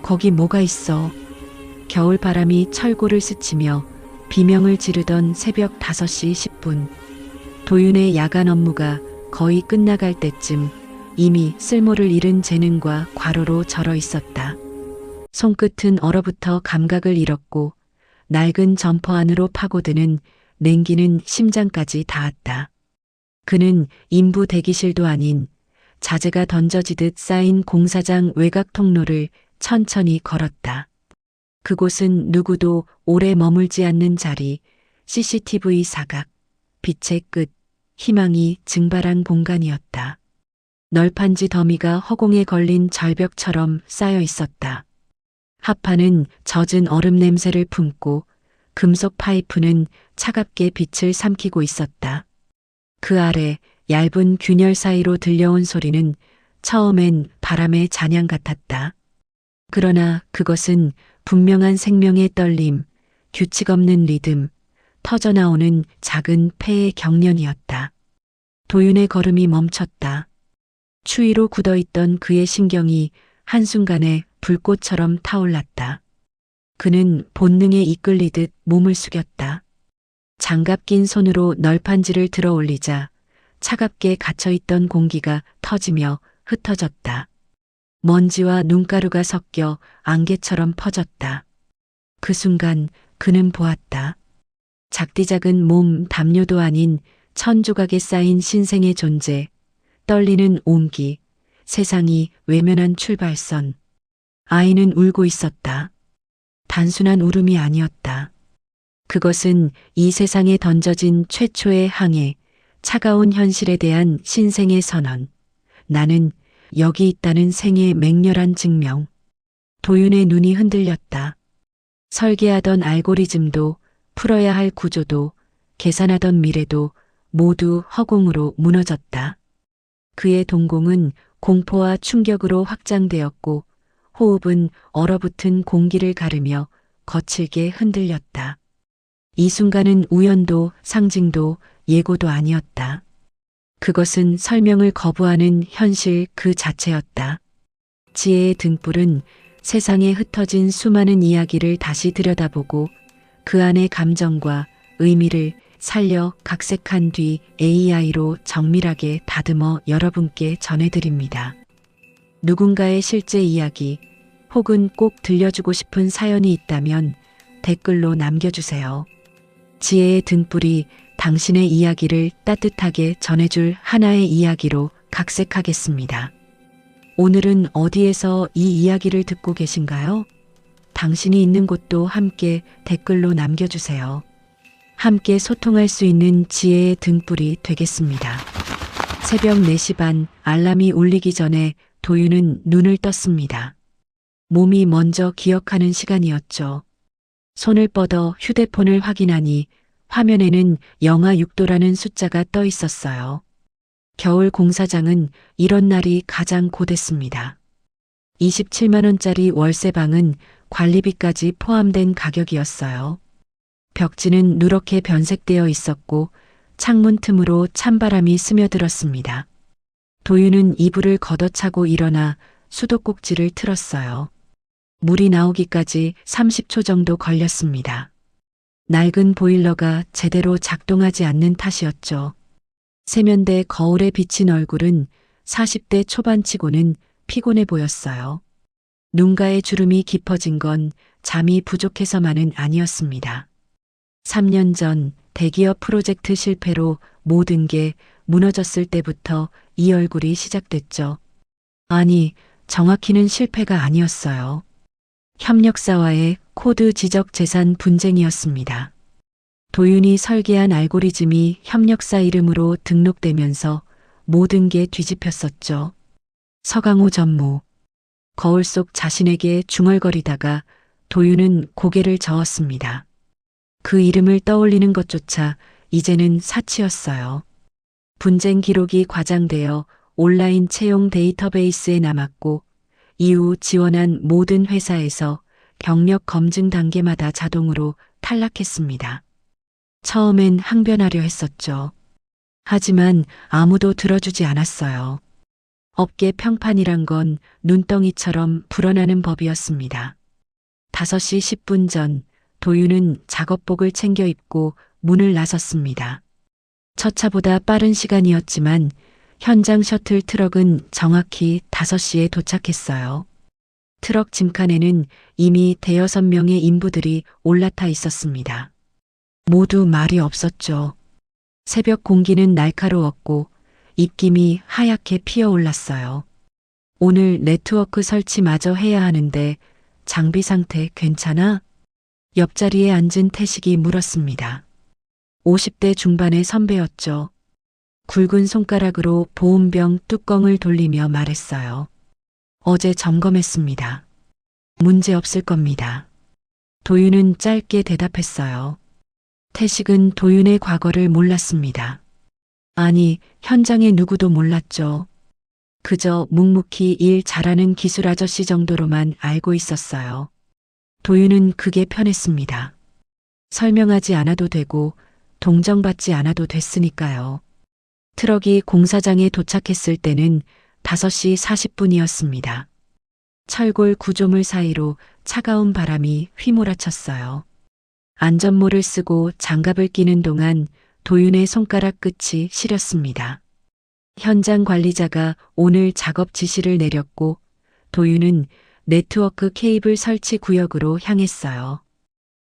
거기 뭐가 있어? 겨울 바람이 철골을 스치며 비명을 지르던 새벽 5시 10분. 도윤의 야간 업무가 거의 끝나갈 때쯤 이미 쓸모를 잃은 재능과 과로로 절어 있었다. 손끝은 얼어붙어 감각을 잃었고 낡은 점퍼 안으로 파고드는 냉기는 심장까지 닿았다. 그는 인부 대기실도 아닌 자재가 던져지듯 쌓인 공사장 외곽 통로를 천천히 걸었다. 그곳은 누구도 오래 머물지 않는 자리, CCTV 사각, 빛의 끝, 희망이 증발한 공간이었다. 널판지 더미가 허공에 걸린 절벽처럼 쌓여 있었다. 하판은 젖은 얼음 냄새를 품고 금속 파이프는 차갑게 빛을 삼키고 있었다. 그 아래 얇은 균열 사이로 들려온 소리는 처음엔 바람의 잔향 같았다. 그러나 그것은 분명한 생명의 떨림, 규칙 없는 리듬, 터져나오는 작은 폐의 경련이었다. 도윤의 걸음이 멈췄다. 추위로 굳어있던 그의 신경이 한순간에 불꽃처럼 타올랐다. 그는 본능에 이끌리듯 몸을 숙였다. 장갑 낀 손으로 널판지를 들어 올리자 차갑게 갇혀있던 공기가 터지며 흩어졌다. 먼지와 눈가루가 섞여 안개처럼 퍼졌다. 그 순간 그는 보았다. 작디작은 몸 담요도 아닌 천조각에 쌓인 신생의 존재, 떨리는 온기, 세상이 외면한 출발선. 아이는 울고 있었다. 단순한 울음이 아니었다. 그것은 이 세상에 던져진 최초의 항해, 차가운 현실에 대한 신생의 선언. 나는 여기 있다는 생의 맹렬한 증명. 도윤의 눈이 흔들렸다. 설계하던 알고리즘도 풀어야 할 구조도 계산하던 미래도 모두 허공으로 무너졌다. 그의 동공은 공포와 충격으로 확장되었고 호흡은 얼어붙은 공기를 가르며 거칠게 흔들렸다. 이 순간은 우연도 상징도 예고도 아니었다. 그것은 설명을 거부하는 현실 그 자체였다. 지혜의 등불은 세상에 흩어진 수많은 이야기를 다시 들여다보고 그 안의 감정과 의미를 살려 각색한 뒤 AI로 정밀하게 다듬어 여러분께 전해드립니다. 누군가의 실제 이야기 혹은 꼭 들려주고 싶은 사연이 있다면 댓글로 남겨주세요. 지혜의 등불이 당신의 이야기를 따뜻하게 전해줄 하나의 이야기로 각색하겠습니다. 오늘은 어디에서 이 이야기를 듣고 계신가요? 당신이 있는 곳도 함께 댓글로 남겨주세요. 함께 소통할 수 있는 지혜의 등불이 되겠습니다. 새벽 4시 반 알람이 울리기 전에 도윤은 눈을 떴습니다. 몸이 먼저 기억하는 시간이었죠. 손을 뻗어 휴대폰을 확인하니 화면에는 영하 6도라는 숫자가 떠 있었어요. 겨울 공사장은 이런 날이 가장 고됐습니다. 27만 원짜리 월세방은 관리비까지 포함된 가격이었어요. 벽지는 누렇게 변색되어 있었고 창문 틈으로 찬바람이 스며들었습니다. 도윤은 이불을 걷어차고 일어나 수도꼭지를 틀었어요. 물이 나오기까지 30초 정도 걸렸습니다. 낡은 보일러가 제대로 작동하지 않는 탓이었죠. 세면대 거울에 비친 얼굴은 40대 초반치고는 피곤해 보였어요. 눈가에 주름이 깊어진 건 잠이 부족해서만은 아니었습니다. 3년 전 대기업 프로젝트 실패로 모든 게 무너졌을 때부터 이 얼굴이 시작됐죠. 아니, 정확히는 실패가 아니었어요. 협력사와의 코드 지적 재산 분쟁이었습니다. 도윤이 설계한 알고리즘이 협력사 이름으로 등록되면서 모든 게 뒤집혔었죠. 서강호 전무. 거울 속 자신에게 중얼거리다가 도윤은 고개를 저었습니다. 그 이름을 떠올리는 것조차 이제는 사치였어요. 분쟁 기록이 과장되어 온라인 채용 데이터베이스에 남았고 이후 지원한 모든 회사에서 경력 검증 단계마다 자동으로 탈락했습니다. 처음엔 항변하려 했었죠. 하지만 아무도 들어주지 않았어요. 업계 평판이란 건 눈덩이처럼 불어나는 법이었습니다. 5시 10분 전 도윤은 작업복을 챙겨 입고 문을 나섰습니다. 첫 차보다 빠른 시간이었지만 현장 셔틀 트럭은 정확히 5시에 도착했어요. 트럭 짐칸에는 이미 대여섯 명의 인부들이 올라타 있었습니다. 모두 말이 없었죠. 새벽 공기는 날카로웠고 입김이 하얗게 피어올랐어요. 오늘 네트워크 설치마저 해야 하는데 장비 상태 괜찮아? 옆자리에 앉은 태식이 물었습니다. 50대 중반의 선배였죠. 굵은 손가락으로 보온병 뚜껑을 돌리며 말했어요. 어제 점검했습니다. 문제 없을 겁니다. 도윤은 짧게 대답했어요. 태식은 도윤의 과거를 몰랐습니다. 아니, 현장에 누구도 몰랐죠. 그저 묵묵히 일 잘하는 기술 아저씨 정도로만 알고 있었어요. 도윤은 그게 편했습니다. 설명하지 않아도 되고 동정받지 않아도 됐으니까요. 트럭이 공사장에 도착했을 때는 5시 40분이었습니다. 철골 구조물 사이로 차가운 바람이 휘몰아쳤어요. 안전모를 쓰고 장갑을 끼는 동안 도윤의 손가락 끝이 시렸습니다. 현장 관리자가 오늘 작업 지시를 내렸고 도윤은 네트워크 케이블 설치 구역으로 향했어요.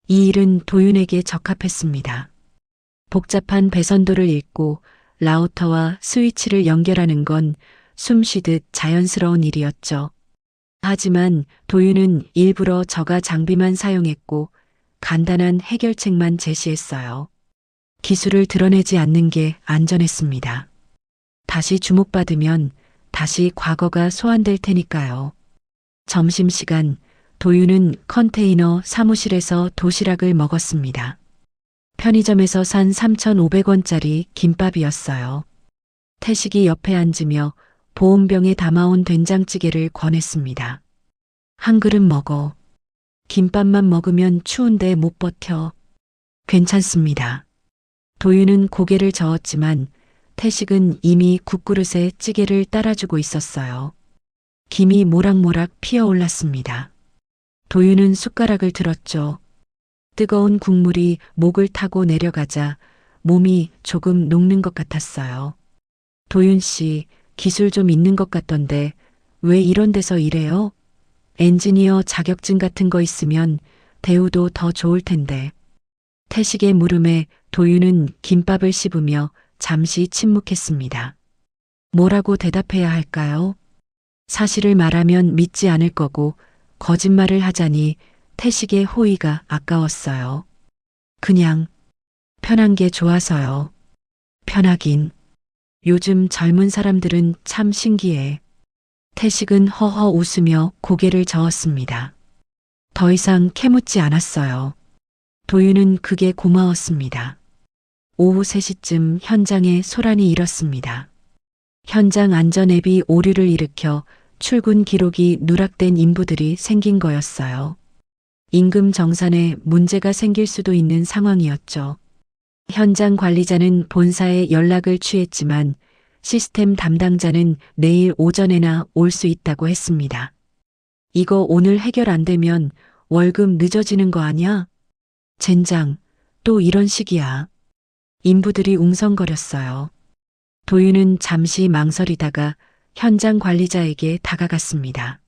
이 일은 도윤에게 적합했습니다. 복잡한 배선도를 잇고 라우터와 스위치를 연결하는 건 숨쉬듯 자연스러운 일이었죠. 하지만 도윤은 일부러 저가 장비만 사용했고 간단한 해결책만 제시했어요. 기술을 드러내지 않는 게 안전했습니다. 다시 주목받으면 다시 과거가 소환될 테니까요. 점심시간 도윤은 컨테이너 사무실에서 도시락을 먹었습니다. 편의점에서 산 3,500원짜리 김밥이었어요. 태식이 옆에 앉으며 보온병에 담아온 된장찌개를 권했습니다. 한 그릇 먹어. 김밥만 먹으면 추운데 못 버텨. 괜찮습니다. 도윤은 고개를 저었지만 태식은 이미 국그릇에 찌개를 따라주고 있었어요. 김이 모락모락 피어올랐습니다. 도윤은 숟가락을 들었죠. 뜨거운 국물이 목을 타고 내려가자 몸이 조금 녹는 것 같았어요. 도윤 씨, 기술 좀 있는 것 같던데 왜 이런 데서 일해요? 엔지니어 자격증 같은 거 있으면 대우도 더 좋을 텐데. 태식의 물음에 도윤은 김밥을 씹으며 잠시 침묵했습니다. 뭐라고 대답해야 할까요? 사실을 말하면 믿지 않을 거고 거짓말을 하자니 태식의 호의가 아까웠어요. 그냥 편한 게 좋아서요. 편하긴. 요즘 젊은 사람들은 참 신기해. 태식은 허허 웃으며 고개를 저었습니다. 더 이상 캐묻지 않았어요. 도윤은 그게 고마웠습니다. 오후 3시쯤 현장에 소란이 일었습니다. 현장 안전 앱이 오류를 일으켜 출근 기록이 누락된 인부들이 생긴 거였어요. 임금 정산에 문제가 생길 수도 있는 상황이었죠. 현장 관리자는 본사에 연락을 취했지만 시스템 담당자는 내일 오전에나 올 수 있다고 했습니다. 이거 오늘 해결 안 되면 월급 늦어지는 거 아니야? 젠장, 또 이런 식이야. 인부들이 웅성거렸어요. 도윤은 잠시 망설이다가 현장 관리자에게 다가갔습니다.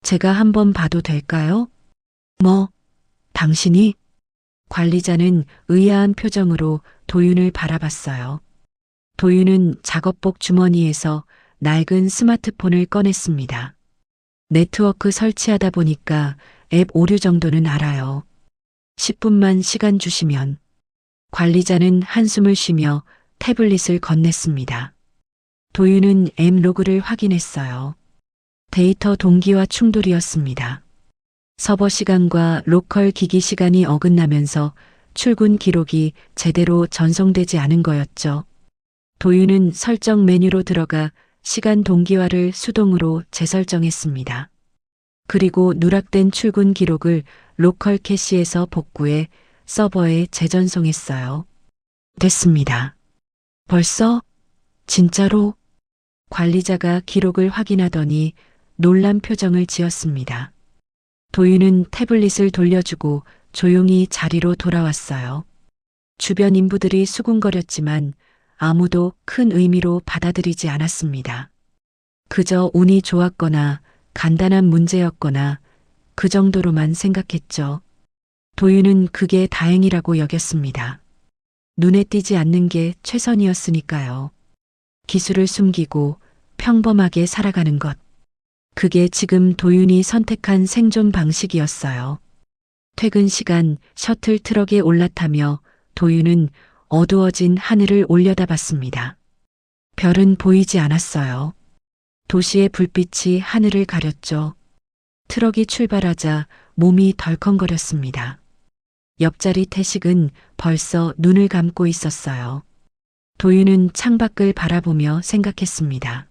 제가 한번 봐도 될까요? 뭐, 당신이? 관리자는 의아한 표정으로 도윤을 바라봤어요. 도윤은 작업복 주머니에서 낡은 스마트폰을 꺼냈습니다. 네트워크 설치하다 보니까 앱 오류 정도는 알아요. 10분만 시간 주시면. 관리자는 한숨을 쉬며 태블릿을 건넸습니다. 도윤은 앱 로그를 확인했어요. 데이터 동기화 충돌이었습니다. 서버 시간과 로컬 기기 시간이 어긋나면서 출근 기록이 제대로 전송되지 않은 거였죠. 도윤은 설정 메뉴로 들어가 시간 동기화를 수동으로 재설정했습니다. 그리고 누락된 출근 기록을 로컬 캐시에서 복구해 서버에 재전송했어요. 됐습니다. 벌써? 진짜로? 관리자가 기록을 확인하더니 놀란 표정을 지었습니다. 도윤은 태블릿을 돌려주고 조용히 자리로 돌아왔어요. 주변 인부들이 수군거렸지만 아무도 큰 의미로 받아들이지 않았습니다. 그저 운이 좋았거나 간단한 문제였거나 그 정도로만 생각했죠. 도윤은 그게 다행이라고 여겼습니다. 눈에 띄지 않는 게 최선이었으니까요. 기술을 숨기고 평범하게 살아가는 것. 그게 지금 도윤이 선택한 생존 방식이었어요. 퇴근 시간 셔틀 트럭에 올라타며 도윤은 어두워진 하늘을 올려다봤습니다. 별은 보이지 않았어요. 도시의 불빛이 하늘을 가렸죠. 트럭이 출발하자 몸이 덜컹거렸습니다. 옆자리 태식은 벌써 눈을 감고 있었어요. 도윤은 창밖을 바라보며 생각했습니다.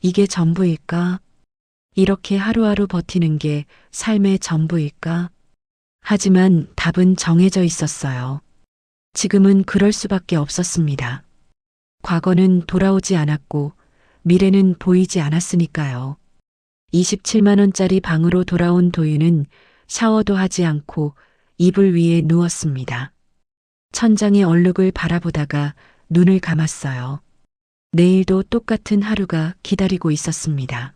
이게 전부일까? 이렇게 하루하루 버티는 게 삶의 전부일까? 하지만 답은 정해져 있었어요. 지금은 그럴 수밖에 없었습니다. 과거는 돌아오지 않았고 미래는 보이지 않았으니까요. 27만 원짜리 방으로 돌아온 도윤은 샤워도 하지 않고 이불 위에 누웠습니다. 천장의 얼룩을 바라보다가 눈을 감았어요. 내일도 똑같은 하루가 기다리고 있었습니다.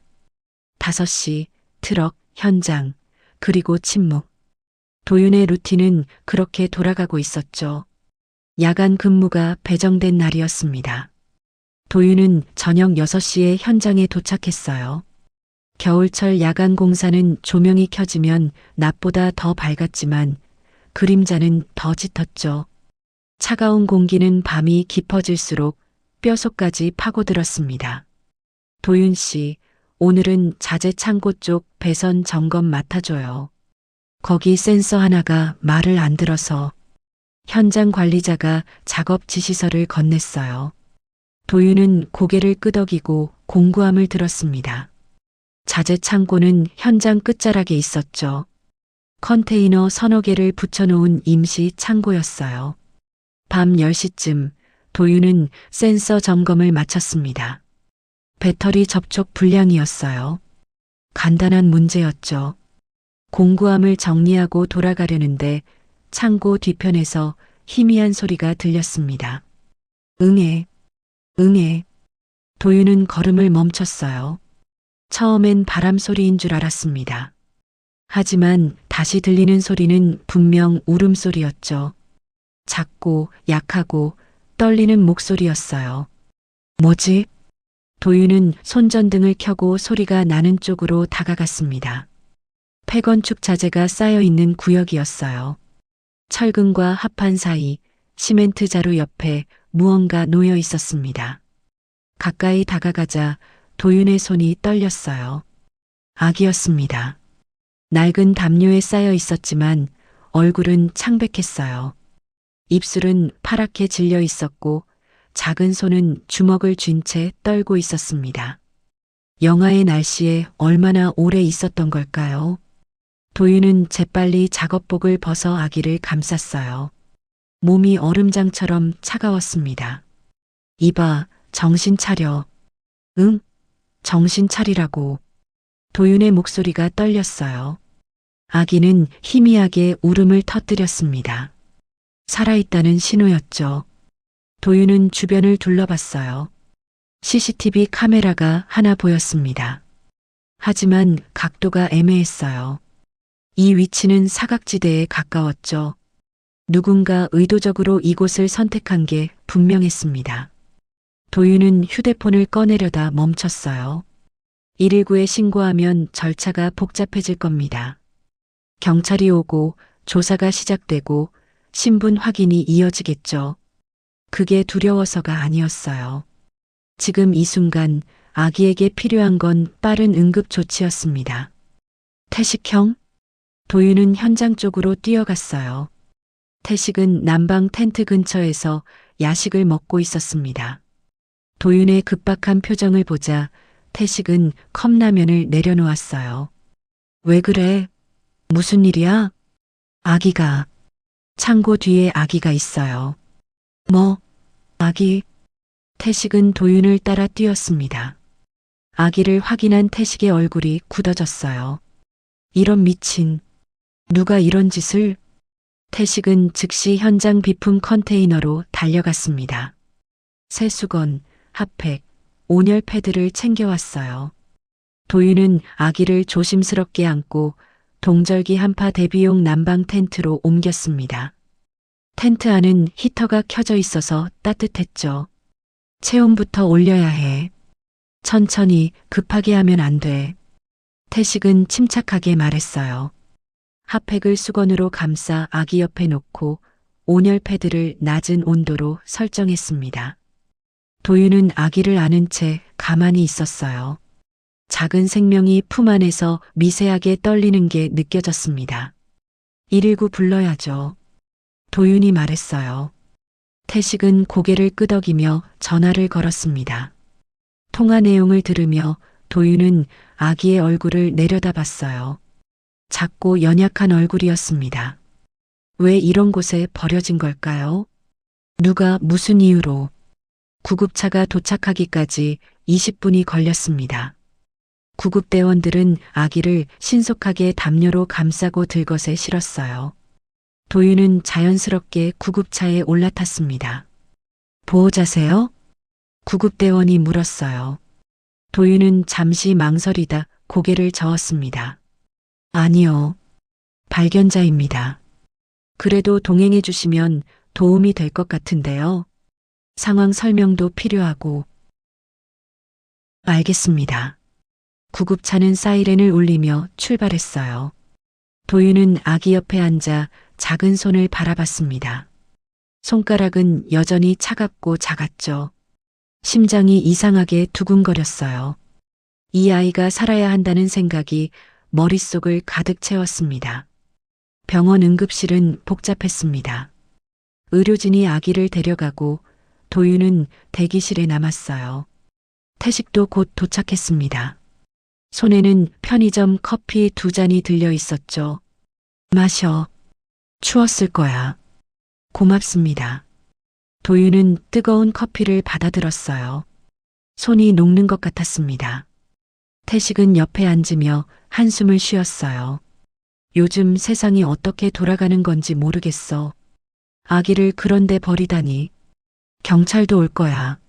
5시, 트럭, 현장, 그리고 침묵. 도윤의 루틴은 그렇게 돌아가고 있었죠. 야간 근무가 배정된 날이었습니다. 도윤은 저녁 6시에 현장에 도착했어요. 겨울철 야간 공사는 조명이 켜지면 낮보다 더 밝았지만 그림자는 더 짙었죠. 차가운 공기는 밤이 깊어질수록 뼛속까지 파고들었습니다. 도윤 씨, 오늘은 자재 창고 쪽 배선 점검 맡아줘요. 거기 센서 하나가 말을 안 들어서. 현장 관리자가 작업 지시서를 건넸어요. 도윤은 고개를 끄덕이고 공구함을 들었습니다. 자재 창고는 현장 끝자락에 있었죠. 컨테이너 서너 개를 붙여놓은 임시 창고였어요. 밤 10시쯤 도윤은 센서 점검을 마쳤습니다. 배터리 접촉 불량이었어요. 간단한 문제였죠. 공구함을 정리하고 돌아가려는데 창고 뒤편에서 희미한 소리가 들렸습니다. 응애, 응애. 도윤은 걸음을 멈췄어요. 처음엔 바람 소리인 줄 알았습니다. 하지만 다시 들리는 소리는 분명 울음소리였죠. 작고 약하고 떨리는 목소리였어요. 뭐지? 도윤은 손전등을 켜고 소리가 나는 쪽으로 다가갔습니다. 폐건축 자재가 쌓여있는 구역이었어요. 철근과 합판 사이 시멘트 자루 옆에 무언가 놓여 있었습니다. 가까이 다가가자 도윤의 손이 떨렸어요. 아기였습니다. 낡은 담요에 쌓여 있었지만 얼굴은 창백했어요. 입술은 파랗게 질려 있었고 작은 손은 주먹을 쥔 채 떨고 있었습니다. 영하의 날씨에 얼마나 오래 있었던 걸까요? 도윤은 재빨리 작업복을 벗어 아기를 감쌌어요. 몸이 얼음장처럼 차가웠습니다. 이봐, 정신 차려. 응? 정신 차리라고. 도윤의 목소리가 떨렸어요. 아기는 희미하게 울음을 터뜨렸습니다. 살아있다는 신호였죠. 도윤은 주변을 둘러봤어요. CCTV 카메라가 하나 보였습니다. 하지만 각도가 애매했어요. 이 위치는 사각지대에 가까웠죠. 누군가 의도적으로 이곳을 선택한 게 분명했습니다. 도윤은 휴대폰을 꺼내려다 멈췄어요. 119에 신고하면 절차가 복잡해질 겁니다. 경찰이 오고 조사가 시작되고 신분 확인이 이어지겠죠. 그게 두려워서가 아니었어요. 지금 이 순간 아기에게 필요한 건 빠른 응급 조치였습니다. 태식형? 도윤은 현장 쪽으로 뛰어갔어요. 태식은 난방 텐트 근처에서 야식을 먹고 있었습니다. 도윤의 급박한 표정을 보자 태식은 컵라면을 내려놓았어요. 왜 그래? 무슨 일이야? 아기가. 창고 뒤에 아기가 있어요. 뭐? 아기? 태식은 도윤을 따라 뛰었습니다. 아기를 확인한 태식의 얼굴이 굳어졌어요. 이런 미친. 누가 이런 짓을? 태식은 즉시 현장 비품 컨테이너로 달려갔습니다. 세수건, 핫팩, 온열 패드를 챙겨왔어요. 도윤은 아기를 조심스럽게 안고 동절기 한파 대비용 난방 텐트로 옮겼습니다. 텐트 안은 히터가 켜져 있어서 따뜻했죠. 체온부터 올려야 해. 천천히 급하게 하면 안 돼. 태식은 침착하게 말했어요. 핫팩을 수건으로 감싸 아기 옆에 놓고 온열 패드를 낮은 온도로 설정했습니다. 도윤은 아기를 안은 채 가만히 있었어요. 작은 생명이 품 안에서 미세하게 떨리는 게 느껴졌습니다. 119 불러야죠. 도윤이 말했어요. 태식은 고개를 끄덕이며 전화를 걸었습니다. 통화 내용을 들으며 도윤은 아기의 얼굴을 내려다봤어요. 작고 연약한 얼굴이었습니다. 왜 이런 곳에 버려진 걸까요? 누가 무슨 이유로? 구급차가 도착하기까지 20분이 걸렸습니다. 구급대원들은 아기를 신속하게 담요로 감싸고 들것에 실었어요. 도윤은 자연스럽게 구급차에 올라탔습니다. 보호자세요? 구급대원이 물었어요. 도윤은 잠시 망설이다 고개를 저었습니다. 아니요. 발견자입니다. 그래도 동행해 주시면 도움이 될 것 같은데요. 상황 설명도 필요하고. 알겠습니다. 구급차는 사이렌을 울리며 출발했어요. 도윤은 아기 옆에 앉아 작은 손을 바라봤습니다. 손가락은 여전히 차갑고 작았죠. 심장이 이상하게 두근거렸어요. 이 아이가 살아야 한다는 생각이 머릿속을 가득 채웠습니다. 병원 응급실은 복잡했습니다. 의료진이 아기를 데려가고 도윤은 대기실에 남았어요. 태식도 곧 도착했습니다. 손에는 편의점 커피 2잔이 들려 있었죠. 마셔. 추웠을 거야. 고맙습니다. 도윤은 뜨거운 커피를 받아들었어요. 손이 녹는 것 같았습니다. 태식은 옆에 앉으며 한숨을 쉬었어요. 요즘 세상이 어떻게 돌아가는 건지 모르겠어. 아기를 그런데 버리다니. 경찰도 올 거야.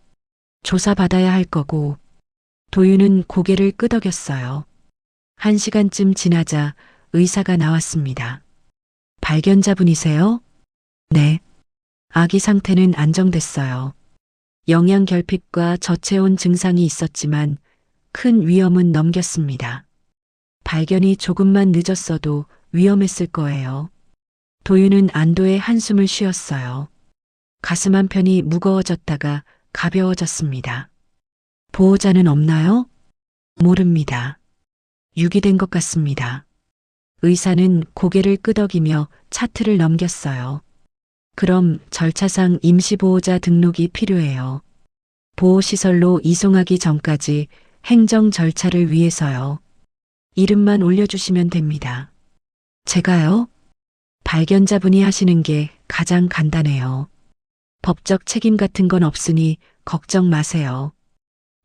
조사받아야 할 거고. 도윤은 고개를 끄덕였어요. 1시간쯤 지나자 의사가 나왔습니다. 발견자분이세요? 네. 아기 상태는 안정됐어요. 영양결핍과 저체온 증상이 있었지만 큰 위험은 넘겼습니다. 발견이 조금만 늦었어도 위험했을 거예요. 도윤은 안도의 한숨을 쉬었어요. 가슴 한편이 무거워졌다가 가벼워졌습니다. 보호자는 없나요? 모릅니다. 유기된 것 같습니다. 의사는 고개를 끄덕이며 차트를 넘겼어요. 그럼 절차상 임시보호자 등록이 필요해요. 보호시설로 이송하기 전까지 행정 절차를 위해서요. 이름만 올려주시면 됩니다. 제가요? 발견자분이 하시는 게 가장 간단해요. 법적 책임 같은 건 없으니 걱정 마세요.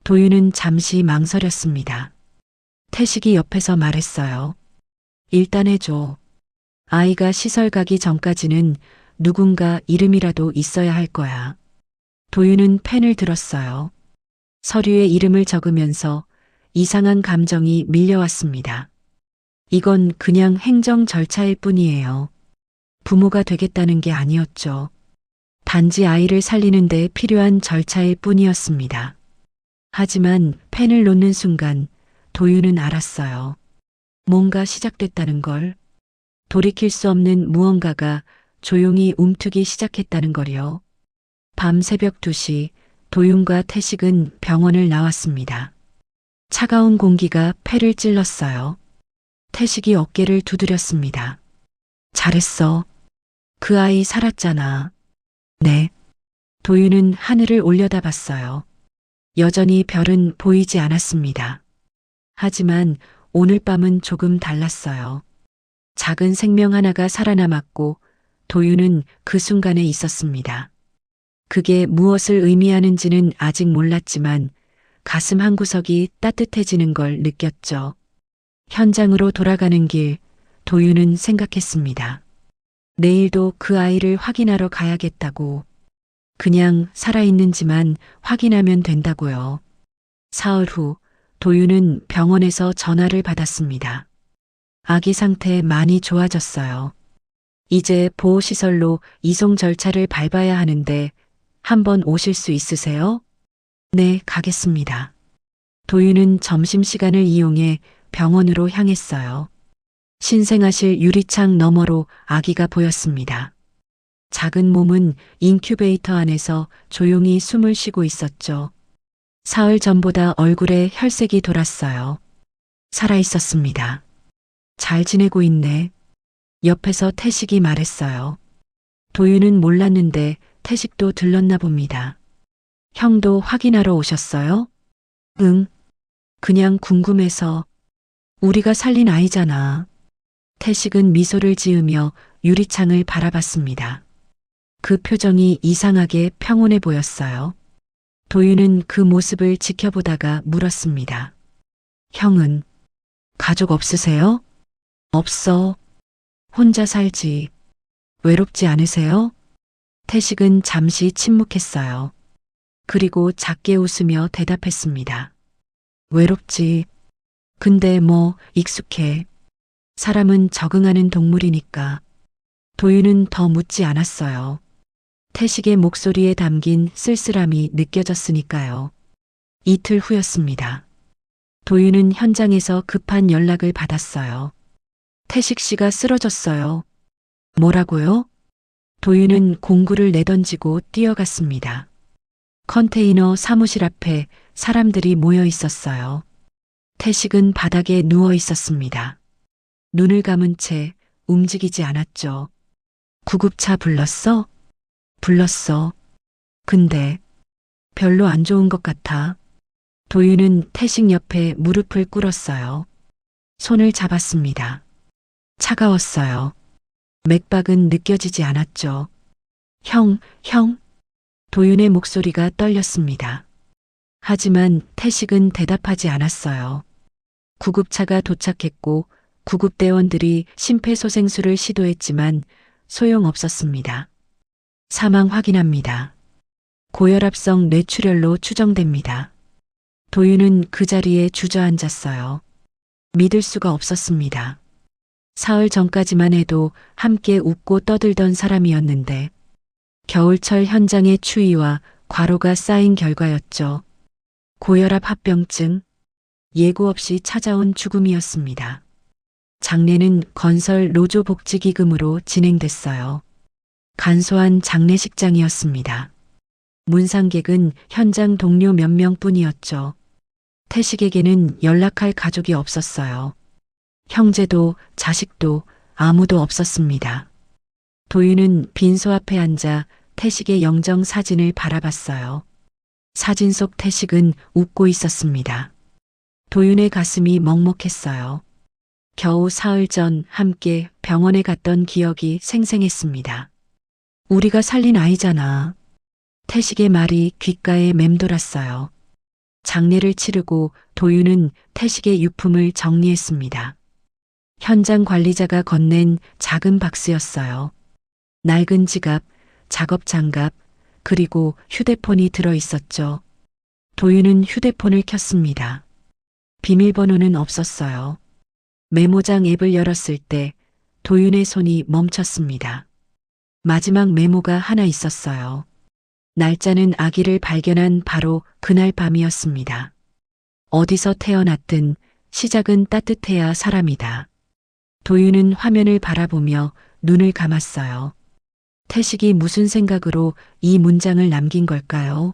도윤은 잠시 망설였습니다. 태식이 옆에서 말했어요. 일단 해줘. 아이가 시설 가기 전까지는 누군가 이름이라도 있어야 할 거야. 도윤은 펜을 들었어요. 서류에 이름을 적으면서 이상한 감정이 밀려왔습니다. 이건 그냥 행정 절차일 뿐이에요. 부모가 되겠다는 게 아니었죠. 단지 아이를 살리는 데 필요한 절차일 뿐이었습니다. 하지만 펜을 놓는 순간 도윤은 알았어요. 뭔가 시작됐다는 걸. 돌이킬 수 없는 무언가가 조용히 움트기 시작했다는 걸요. 밤 새벽 2시 도윤과 태식은 병원을 나왔습니다. 차가운 공기가 폐를 찔렀어요. 태식이 어깨를 두드렸습니다. 잘했어. 그 아이 살았잖아. 네. 도윤은 하늘을 올려다봤어요. 여전히 별은 보이지 않았습니다. 하지만 오늘 밤은 조금 달랐어요. 작은 생명 하나가 살아남았고 도윤은 그 순간에 있었습니다. 그게 무엇을 의미하는지는 아직 몰랐지만 가슴 한구석이 따뜻해지는 걸 느꼈죠. 현장으로 돌아가는 길, 도윤은 생각했습니다. 내일도 그 아이를 확인하러 가야겠다고. 그냥 살아있는지만 확인하면 된다고요. 사흘 후 도윤은 병원에서 전화를 받았습니다. 아기 상태 많이 좋아졌어요. 이제 보호시설로 이송 절차를 밟아야 하는데 한번 오실 수 있으세요? 네, 가겠습니다. 도윤은 점심시간을 이용해 병원으로 향했어요. 신생아실 유리창 너머로 아기가 보였습니다. 작은 몸은 인큐베이터 안에서 조용히 숨을 쉬고 있었죠. 사흘 전보다 얼굴에 혈색이 돌았어요. 살아있었습니다. 잘 지내고 있네. 옆에서 태식이 말했어요. 도윤은 몰랐는데 태식도 들렀나 봅니다. 형도 확인하러 오셨어요? 응. 그냥 궁금해서. 우리가 살린 아이잖아. 태식은 미소를 지으며 유리창을 바라봤습니다. 그 표정이 이상하게 평온해 보였어요. 도윤은 그 모습을 지켜보다가 물었습니다. 형은 가족 없으세요? 없어. 혼자 살지. 외롭지 않으세요? 태식은 잠시 침묵했어요. 그리고 작게 웃으며 대답했습니다. 외롭지. 근데 뭐 익숙해. 사람은 적응하는 동물이니까. 도윤은 더 묻지 않았어요. 태식의 목소리에 담긴 쓸쓸함이 느껴졌으니까요. 이틀 후였습니다. 도윤은 현장에서 급한 연락을 받았어요. 태식 씨가 쓰러졌어요. 뭐라고요? 도윤은 공구를 내던지고 뛰어갔습니다. 컨테이너 사무실 앞에 사람들이 모여 있었어요. 태식은 바닥에 누워 있었습니다. 눈을 감은 채 움직이지 않았죠. 구급차 불렀어? 불렀어. 근데 별로 안 좋은 것 같아. 도윤은 태식 옆에 무릎을 꿇었어요. 손을 잡았습니다. 차가웠어요. 맥박은 느껴지지 않았죠. 형. 도윤의 목소리가 떨렸습니다. 하지만 태식은 대답하지 않았어요. 구급차가 도착했고 구급대원들이 심폐소생술을 시도했지만 소용없었습니다. 사망 확인합니다. 고혈압성 뇌출혈로 추정됩니다. 도윤은 그 자리에 주저앉았어요. 믿을 수가 없었습니다. 사흘 전까지만 해도 함께 웃고 떠들던 사람이었는데 겨울철 현장의 추위와 과로가 쌓인 결과였죠. 고혈압 합병증, 예고 없이 찾아온 죽음이었습니다. 장례는 건설 노조복지기금으로 진행됐어요. 간소한 장례식장이었습니다. 문상객은 현장 동료 몇 명뿐이었죠. 태식에게는 연락할 가족이 없었어요. 형제도 자식도 아무도 없었습니다. 도윤은 빈소 앞에 앉아 태식의 영정 사진을 바라봤어요. 사진 속 태식은 웃고 있었습니다. 도윤의 가슴이 먹먹했어요. 겨우 사흘 전 함께 병원에 갔던 기억이 생생했습니다. 우리가 살린 아이잖아. 태식의 말이 귓가에 맴돌았어요. 장례를 치르고 도윤은 태식의 유품을 정리했습니다. 현장 관리자가 건넨 작은 박스였어요. 낡은 지갑, 작업 장갑, 그리고 휴대폰이 들어 있었죠. 도윤은 휴대폰을 켰습니다. 비밀번호는 없었어요. 메모장 앱을 열었을 때 도윤의 손이 멈췄습니다. 마지막 메모가 하나 있었어요. 날짜는 아기를 발견한 바로 그날 밤이었습니다. 어디서 태어났든 시작은 따뜻해야 사람이다. 도윤은 화면을 바라보며 눈을 감았어요. 태식이 무슨 생각으로 이 문장을 남긴 걸까요?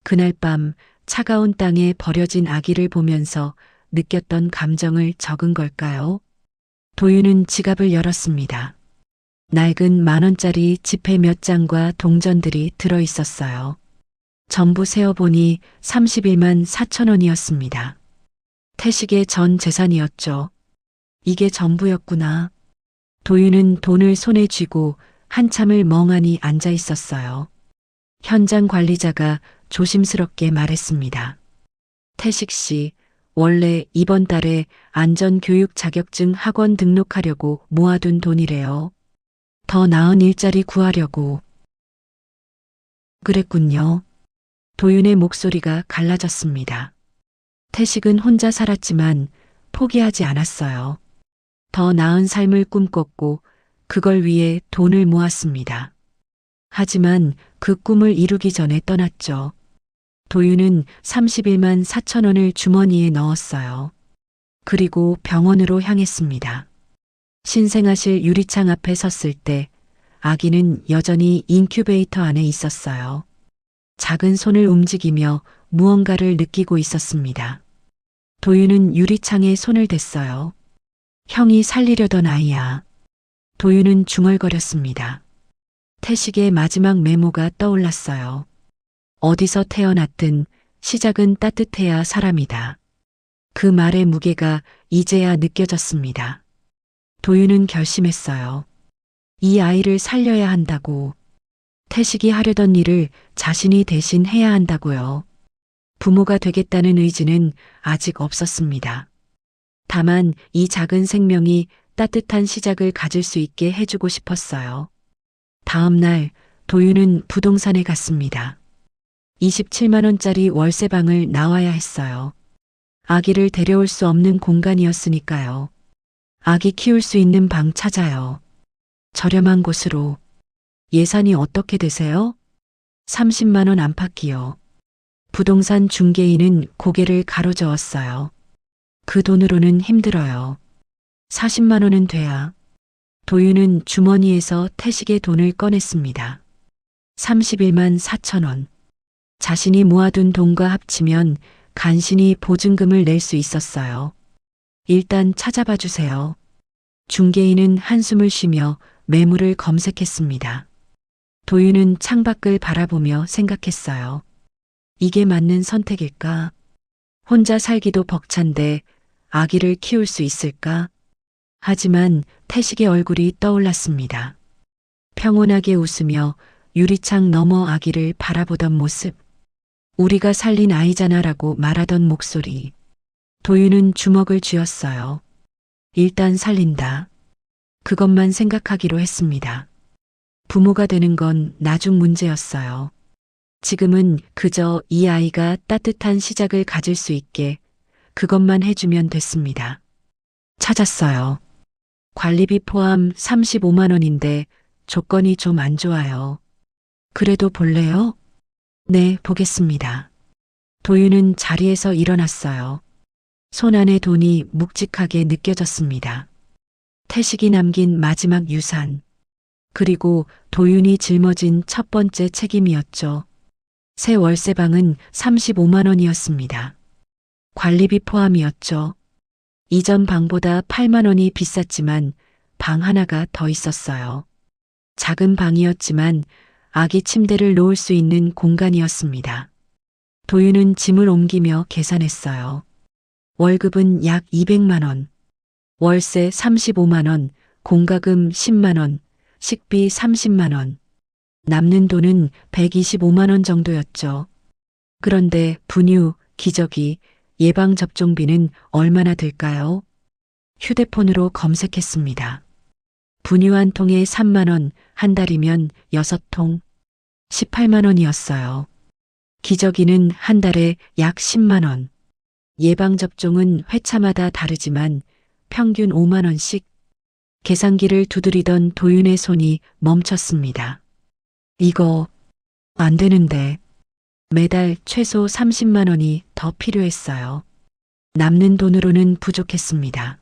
그날 밤 차가운 땅에 버려진 아기를 보면서 느꼈던 감정을 적은 걸까요? 도윤은 지갑을 열었습니다. 낡은 10,000원짜리 지폐 몇 장과 동전들이 들어 있었어요. 전부 세어보니 31만 4천 원이었습니다. 태식의 전 재산이었죠. 이게 전부였구나. 도윤은 돈을 손에 쥐고 한참을 멍하니 앉아 있었어요. 현장 관리자가 조심스럽게 말했습니다. 태식 씨, 원래 이번 달에 안전교육 자격증 학원 등록하려고 모아둔 돈이래요. 더 나은 일자리 구하려고. 그랬군요. 도윤의 목소리가 갈라졌습니다. 태식은 혼자 살았지만 포기하지 않았어요. 더 나은 삶을 꿈꿨고 그걸 위해 돈을 모았습니다. 하지만 그 꿈을 이루기 전에 떠났죠. 도윤은 31만 4천 원을 주머니에 넣었어요. 그리고 병원으로 향했습니다. 신생아실 유리창 앞에 섰을 때 아기는 여전히 인큐베이터 안에 있었어요. 작은 손을 움직이며 무언가를 느끼고 있었습니다. 도윤은 유리창에 손을 댔어요. 형이 살리려던 아이야. 도윤은 중얼거렸습니다. 태식의 마지막 메모가 떠올랐어요. 어디서 태어났든 시작은 따뜻해야 사람이다. 그 말의 무게가 이제야 느껴졌습니다. 도윤은 결심했어요. 이 아이를 살려야 한다고. 태식이 하려던 일을 자신이 대신 해야 한다고요. 부모가 되겠다는 의지는 아직 없었습니다. 다만 이 작은 생명이 따뜻한 시작을 가질 수 있게 해주고 싶었어요. 다음 날 도윤은 부동산에 갔습니다. 27만 원짜리 월세방을 나와야 했어요. 아기를 데려올 수 없는 공간이었으니까요. 아기 키울 수 있는 방 찾아요. 저렴한 곳으로. 예산이 어떻게 되세요? 30만 원 안팎이요. 부동산 중개인은 고개를 가로저었어요. 그 돈으로는 힘들어요. 40만 원은 돼야. 도윤은 주머니에서 태식의 돈을 꺼냈습니다. 31만 4천 원. 자신이 모아둔 돈과 합치면 간신히 보증금을 낼 수 있었어요. 일단 찾아봐 주세요. 중개인은 한숨을 쉬며 매물을 검색했습니다. 도윤은 창밖을 바라보며 생각했어요. 이게 맞는 선택일까? 혼자 살기도 벅찬데 아기를 키울 수 있을까? 하지만 태식의 얼굴이 떠올랐습니다. 평온하게 웃으며 유리창 너머 아기를 바라보던 모습. 우리가 살린 아이잖아라고 말하던 목소리. 도윤은 주먹을 쥐었어요. 일단 살린다. 그것만 생각하기로 했습니다. 부모가 되는 건 나중 문제였어요. 지금은 그저 이 아이가 따뜻한 시작을 가질 수 있게 그것만 해주면 됐습니다. 찾았어요. 관리비 포함 35만 원인데 조건이 좀 안 좋아요. 그래도 볼래요? 네, 보겠습니다. 도윤은 자리에서 일어났어요. 손 안에 돈이 묵직하게 느껴졌습니다. 태식이 남긴 마지막 유산. 그리고 도윤이 짊어진 첫 번째 책임이었죠. 새 월세방은 35만 원이었습니다. 관리비 포함이었죠. 이전 방보다 8만 원이 비쌌지만 방 하나가 더 있었어요. 작은 방이었지만 아기 침대를 놓을 수 있는 공간이었습니다. 도윤은 짐을 옮기며 계산했어요. 월급은 약 200만 원, 월세 35만 원, 공과금 10만 원, 식비 30만 원. 남는 돈은 125만 원 정도였죠. 그런데 분유, 기저귀, 예방접종비는 얼마나 들까요? 휴대폰으로 검색했습니다. 분유 한 통에 3만 원, 한 달이면 6통, 18만 원이었어요. 기저귀는 한 달에 약 10만 원. 예방접종은 회차마다 다르지만 평균 5만 원씩. 계산기를 두드리던 도윤의 손이 멈췄습니다. 이거 안 되는데. 매달 최소 30만 원이 더 필요했어요. 남는 돈으로는 부족했습니다.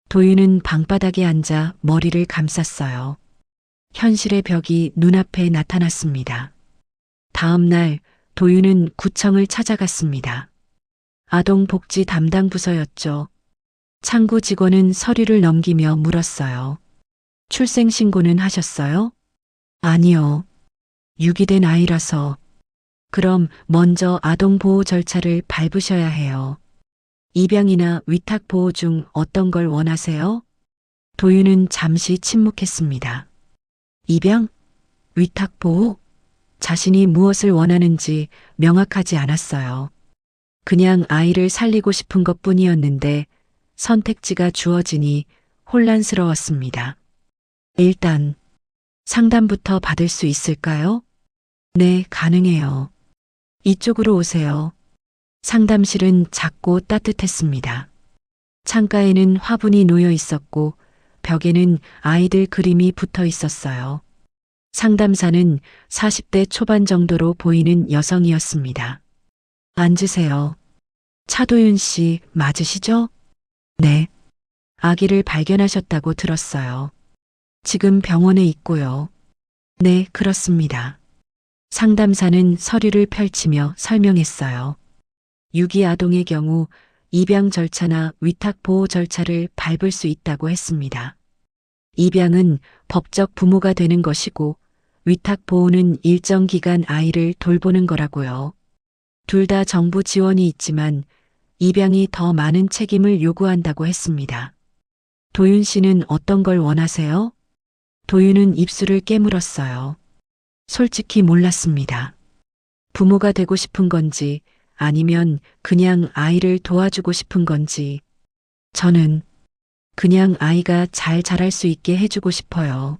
도윤은 방바닥에 앉아 머리를 감쌌어요. 현실의 벽이 눈앞에 나타났습니다. 다음 날 도윤은 구청을 찾아갔습니다. 아동복지 담당 부서였죠. 창구 직원은 서류를 넘기며 물었어요. 출생신고는 하셨어요? 아니요. 유기된 아이라서. 그럼 먼저 아동보호 절차를 밟으셔야 해요. 입양이나 위탁보호 중 어떤 걸 원하세요? 도윤은 잠시 침묵했습니다. 입양? 위탁보호? 자신이 무엇을 원하는지 명확하지 않았어요. 그냥 아이를 살리고 싶은 것 뿐이었는데 선택지가 주어지니 혼란스러웠습니다. 일단 상담부터 받을 수 있을까요? 네, 가능해요. 이쪽으로 오세요. 상담실은 작고 따뜻했습니다. 창가에는 화분이 놓여 있었고 벽에는 아이들 그림이 붙어 있었어요. 상담사는 40대 초반 정도로 보이는 여성이었습니다. 앉으세요. 차도윤 씨 맞으시죠? 네. 아기를 발견하셨다고 들었어요. 지금 병원에 있고요. 네, 그렇습니다. 상담사는 서류를 펼치며 설명했어요. 유기 아동의 경우 입양 절차나 위탁 보호 절차를 밟을 수 있다고 했습니다. 입양은 법적 부모가 되는 것이고 위탁 보호는 일정 기간 아이를 돌보는 거라고요. 둘 다 정부 지원이 있지만 입양이 더 많은 책임을 요구한다고 했습니다. 도윤 씨는 어떤 걸 원하세요? 도윤은 입술을 깨물었어요. 솔직히 몰랐습니다. 부모가 되고 싶은 건지 아니면 그냥 아이를 도와주고 싶은 건지. 저는 그냥 아이가 잘 자랄 수 있게 해주고 싶어요.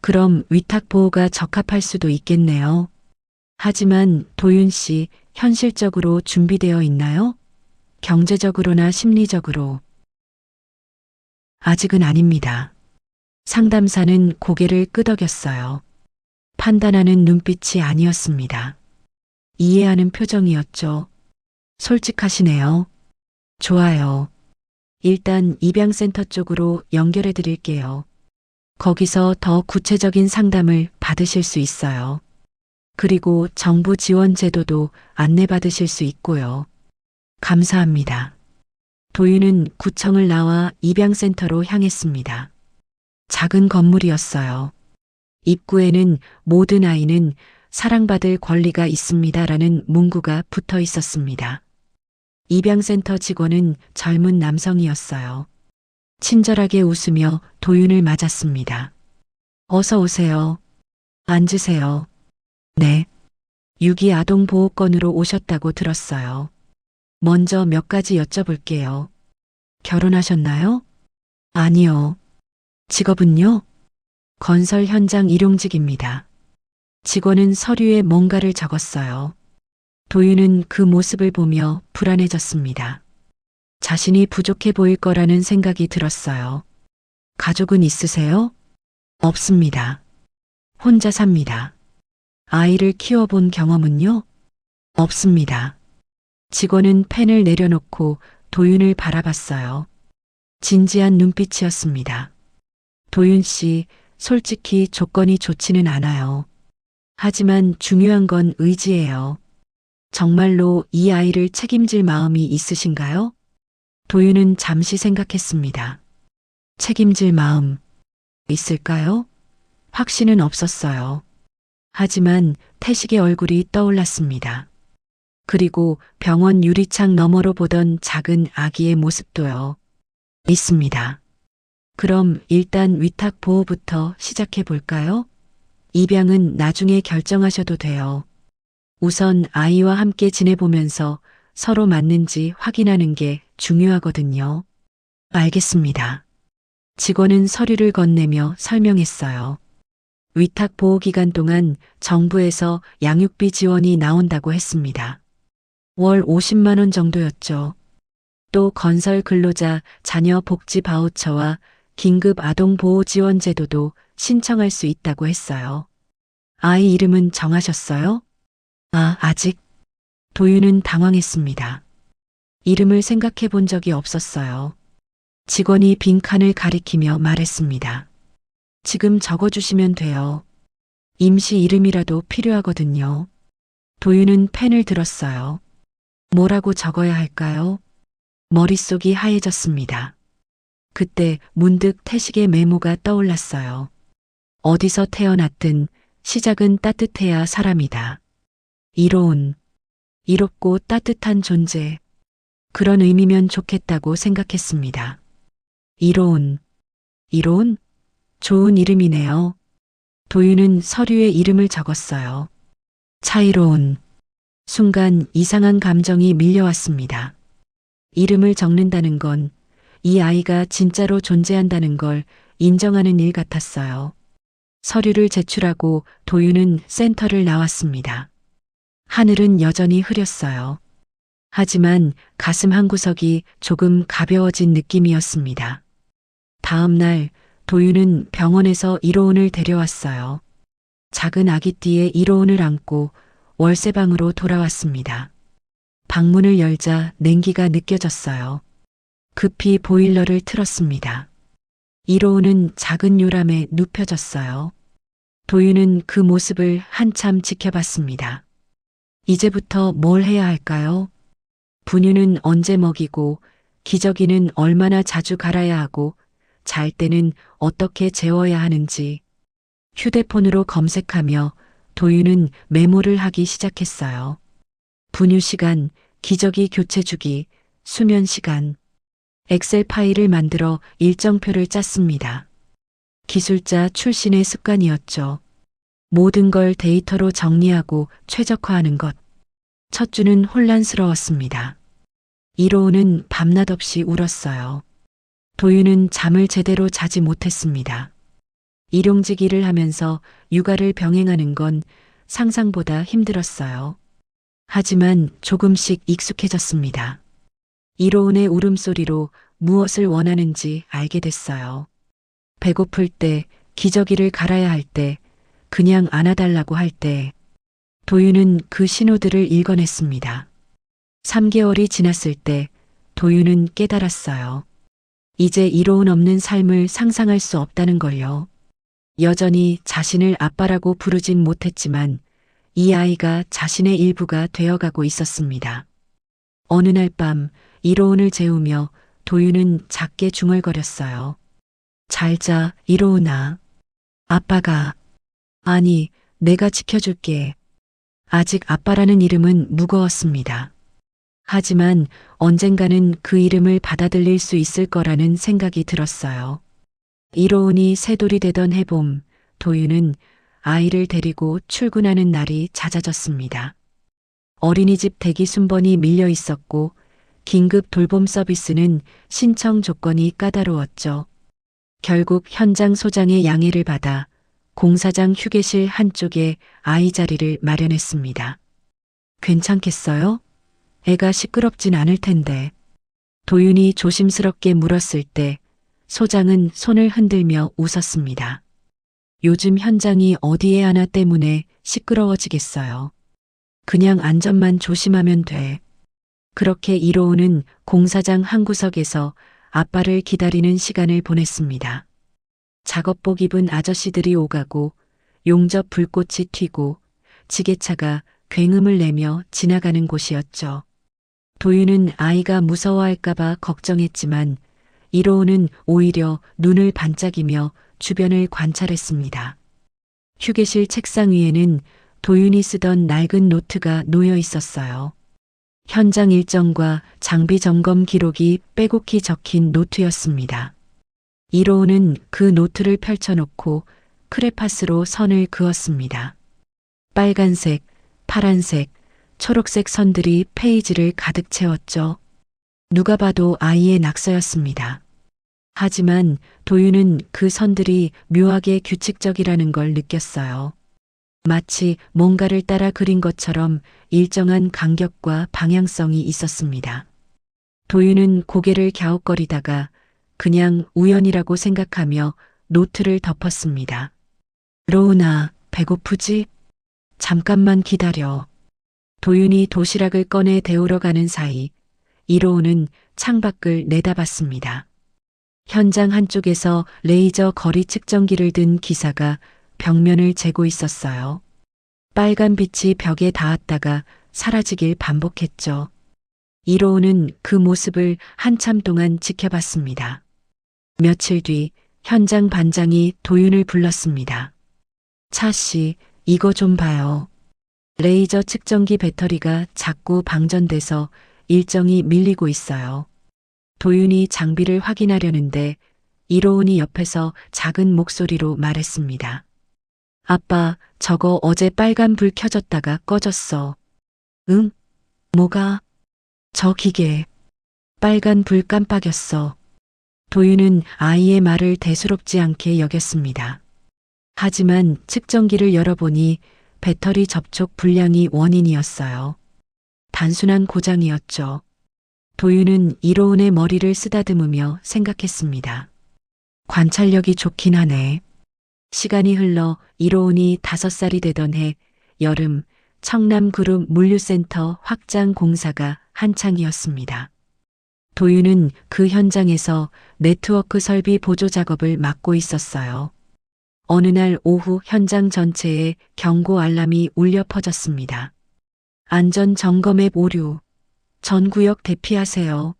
그럼 위탁 보호가 적합할 수도 있겠네요. 하지만 도윤 씨 현실적으로 준비되어 있나요? 경제적으로나 심리적으로. 아직은 아닙니다. 상담사는 고개를 끄덕였어요. 판단하는 눈빛이 아니었습니다. 이해하는 표정이었죠. 솔직하시네요. 좋아요. 일단 입양센터 쪽으로 연결해 드릴게요. 거기서 더 구체적인 상담을 받으실 수 있어요. 그리고 정부 지원 제도도 안내받으실 수 있고요. 감사합니다. 도윤은 구청을 나와 입양센터로 향했습니다. 작은 건물이었어요. 입구에는 모든 아이는 사랑받을 권리가 있습니다라는 문구가 붙어 있었습니다. 입양센터 직원은 젊은 남성이었어요. 친절하게 웃으며 도윤을 맞았습니다. 어서 오세요. 앉으세요. 네. 유기 아동 보호건으로 오셨다고 들었어요. 먼저 몇 가지 여쭤볼게요. 결혼하셨나요? 아니요. 직업은요? 건설 현장 일용직입니다. 직원은 서류에 뭔가를 적었어요. 도윤은 그 모습을 보며 불안해졌습니다. 자신이 부족해 보일 거라는 생각이 들었어요. 가족은 있으세요? 없습니다. 혼자 삽니다. 아이를 키워본 경험은요? 없습니다. 직원은 펜을 내려놓고 도윤을 바라봤어요. 진지한 눈빛이었습니다. 도윤 씨, 솔직히 조건이 좋지는 않아요. 하지만 중요한 건 의지예요. 정말로 이 아이를 책임질 마음이 있으신가요? 도윤은 잠시 생각했습니다. 책임질 마음 있을까요? 확신은 없었어요. 하지만 태식의 얼굴이 떠올랐습니다. 그리고 병원 유리창 너머로 보던 작은 아기의 모습도요. 있습니다. 그럼 일단 위탁 보호부터 시작해 볼까요? 입양은 나중에 결정하셔도 돼요. 우선 아이와 함께 지내보면서 서로 맞는지 확인하는 게 중요하거든요. 알겠습니다. 직원은 서류를 건네며 설명했어요. 위탁 보호 기간 동안 정부에서 양육비 지원이 나온다고 했습니다. 월 50만 원 정도였죠. 또 건설 근로자 자녀 복지 바우처와 긴급 아동 보호 지원 제도도 신청할 수 있다고 했어요. 아이 이름은 정하셨어요? 아직. 도윤은 당황했습니다. 이름을 생각해 본 적이 없었어요. 직원이 빈칸을 가리키며 말했습니다. 지금 적어주시면 돼요. 임시 이름이라도 필요하거든요. 도윤은 펜을 들었어요. 뭐라고 적어야 할까요? 머릿속이 하얘졌습니다. 그때 문득 태식의 메모가 떠올랐어요. 어디서 태어났든 시작은 따뜻해야 사람이다. 이롭고 따뜻한 존재. 그런 의미면 좋겠다고 생각했습니다. 이로운? 좋은 이름이네요. 도윤은 서류에 이름을 적었어요. 차이로운. 순간 이상한 감정이 밀려왔습니다. 이름을 적는다는 건 이 아이가 진짜로 존재한다는 걸 인정하는 일 같았어요. 서류를 제출하고 도윤은 센터를 나왔습니다. 하늘은 여전히 흐렸어요. 하지만 가슴 한구석이 조금 가벼워진 느낌이었습니다. 다음 날 도윤은 병원에서 이로운을 데려왔어요. 작은 아기띠에 이로운을 안고 월세방으로 돌아왔습니다. 방문을 열자 냉기가 느껴졌어요. 급히 보일러를 틀었습니다. 이로운은 작은 요람에 눕혀졌어요. 도윤은 그 모습을 한참 지켜봤습니다. 이제부터 뭘 해야 할까요? 분유는 언제 먹이고, 기저귀는 얼마나 자주 갈아야 하고, 잘 때는 어떻게 재워야 하는지. 휴대폰으로 검색하며 도윤은 메모를 하기 시작했어요. 분유 시간, 기저귀 교체 주기, 수면 시간. 엑셀 파일을 만들어 일정표를 짰습니다. 기술자 출신의 습관이었죠. 모든 걸 데이터로 정리하고 최적화하는 것. 첫 주는 혼란스러웠습니다. 이로운은 밤낮 없이 울었어요. 도윤은 잠을 제대로 자지 못했습니다. 일용직 일을 하면서 육아를 병행하는 건 상상보다 힘들었어요. 하지만 조금씩 익숙해졌습니다. 이로운의 울음소리로 무엇을 원하는지 알게 됐어요. 배고플 때, 기저귀를 갈아야 할 때, 그냥 안아달라고 할 때, 도윤은 그 신호들을 읽어냈습니다. 3개월이 지났을 때 도윤은 깨달았어요. 이제 이로운 없는 삶을 상상할 수 없다는 걸요. 여전히 자신을 아빠라고 부르진 못했지만 이 아이가 자신의 일부가 되어가고 있었습니다. 어느 날 밤 이로운을 재우며 도윤은 작게 중얼거렸어요. 잘 자, 이로운아. 아빠가, 아니, 내가 지켜줄게. 아직 아빠라는 이름은 무거웠습니다. 하지만 언젠가는 그 이름을 받아들일 수 있을 거라는 생각이 들었어요. 이로운이 새돌이 되던 해봄, 도윤은 아이를 데리고 출근하는 날이 잦아졌습니다. 어린이집 대기 순번이 밀려 있었고 긴급 돌봄 서비스는 신청 조건이 까다로웠죠. 결국 현장 소장의 양해를 받아 공사장 휴게실 한쪽에 아이 자리를 마련했습니다. 괜찮겠어요? 애가 시끄럽진 않을 텐데. 도윤이 조심스럽게 물었을 때 소장은 손을 흔들며 웃었습니다. 요즘 현장이 어디에 하나 때문에 시끄러워지겠어요. 그냥 안전만 조심하면 돼. 그렇게 이로운은 공사장 한 구석에서 아빠를 기다리는 시간을 보냈습니다. 작업복 입은 아저씨들이 오가고 용접 불꽃이 튀고 지게차가 굉음을 내며 지나가는 곳이었죠. 도윤은 아이가 무서워할까봐 걱정했지만 이로운은 오히려 눈을 반짝이며 주변을 관찰했습니다. 휴게실 책상 위에는 도윤이 쓰던 낡은 노트가 놓여 있었어요. 현장 일정과 장비 점검 기록이 빼곡히 적힌 노트였습니다. 이로운은 그 노트를 펼쳐놓고 크레파스로 선을 그었습니다. 빨간색, 파란색, 초록색 선들이 페이지를 가득 채웠죠. 누가 봐도 아이의 낙서였습니다. 하지만 도윤은 그 선들이 묘하게 규칙적이라는 걸 느꼈어요. 마치 뭔가를 따라 그린 것처럼 일정한 간격과 방향성이 있었습니다. 도윤은 고개를 갸웃거리다가 그냥 우연이라고 생각하며 노트를 덮었습니다. 로운아, 배고프지? 잠깐만 기다려. 도윤이 도시락을 꺼내 데우러 가는 사이 이로운은 창밖을 내다봤습니다. 현장 한쪽에서 레이저 거리 측정기를 든 기사가 벽면을 재고 있었어요. 빨간 빛이 벽에 닿았다가 사라지길 반복했죠. 이로운은 그 모습을 한참 동안 지켜봤습니다. 며칠 뒤 현장 반장이 도윤을 불렀습니다. 차 씨, 이거 좀 봐요. 레이저 측정기 배터리가 자꾸 방전돼서 일정이 밀리고 있어요. 도윤이 장비를 확인하려는데 이로운이 옆에서 작은 목소리로 말했습니다. 아빠, 저거 어제 빨간 불 켜졌다가 꺼졌어. 응? 뭐가? 저 기계. 빨간 불 깜빡였어. 도윤은 아이의 말을 대수롭지 않게 여겼습니다. 하지만 측정기를 열어보니 배터리 접촉 불량이 원인이었어요. 단순한 고장이었죠. 도윤은 이로운의 머리를 쓰다듬으며 생각했습니다. 관찰력이 좋긴 하네. 시간이 흘러 이로운이 5살이 되던 해 여름 청남그룹 물류센터 확장 공사가 한창이었습니다. 도윤은 그 현장에서 네트워크 설비 보조 작업을 맡고 있었어요. 어느 날 오후 현장 전체에 경고 알람이 울려 퍼졌습니다. 안전 점검 앱 오류. 전 구역 대피하세요.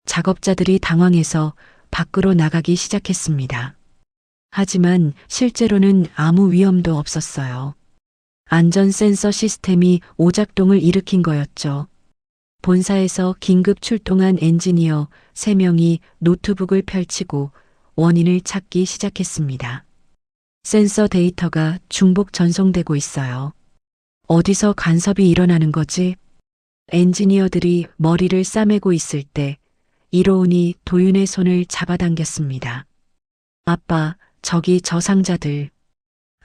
작업자들이 당황해서 밖으로 나가기 시작했습니다. 하지만 실제로는 아무 위험도 없었어요. 안전 센서 시스템이 오작동을 일으킨 거였죠. 본사에서 긴급 출동한 엔지니어 3명이 노트북을 펼치고 원인을 찾기 시작했습니다. 센서 데이터가 중복 전송되고 있어요. 어디서 간섭이 일어나는 거지? 엔지니어들이 머리를 싸매고 있을 때 이로운이 도윤의 손을 잡아당겼습니다. 아빠, 저기 저 상자들.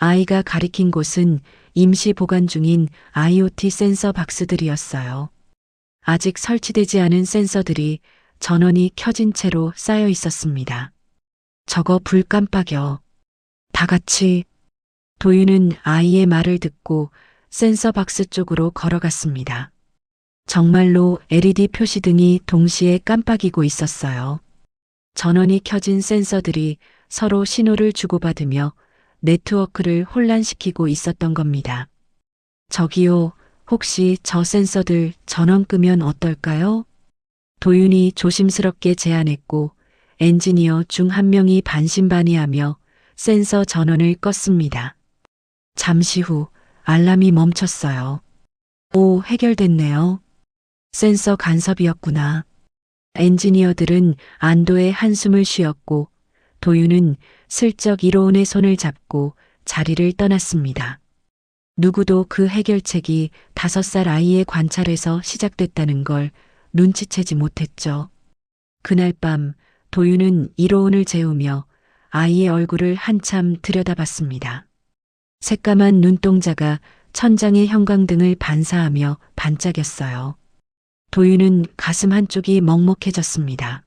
아이가 가리킨 곳은 임시 보관 중인 IoT 센서 박스들이었어요. 아직 설치되지 않은 센서들이 전원이 켜진 채로 쌓여 있었습니다. 저거 불 깜빡여. 다 같이. 도윤은 아이의 말을 듣고 센서 박스 쪽으로 걸어갔습니다. 정말로 LED 표시등이 동시에 깜빡이고 있었어요. 전원이 켜진 센서들이 서로 신호를 주고받으며 네트워크를 혼란시키고 있었던 겁니다. 저기요, 혹시 저 센서들 전원 끄면 어떨까요? 도윤이 조심스럽게 제안했고 엔지니어 중 한 명이 반신반의하며 센서 전원을 껐습니다. 잠시 후 알람이 멈췄어요. 오, 해결됐네요. 센서 간섭이었구나. 엔지니어들은 안도의 한숨을 쉬었고 도윤은 슬쩍 이로운의 손을 잡고 자리를 떠났습니다. 누구도 그 해결책이 5살 아이의 관찰에서 시작됐다는 걸 눈치채지 못했죠. 그날 밤 도윤은 이로운을 재우며 아이의 얼굴을 한참 들여다봤습니다. 새까만 눈동자가 천장의 형광등을 반사하며 반짝였어요. 도윤은 가슴 한쪽이 먹먹해졌습니다.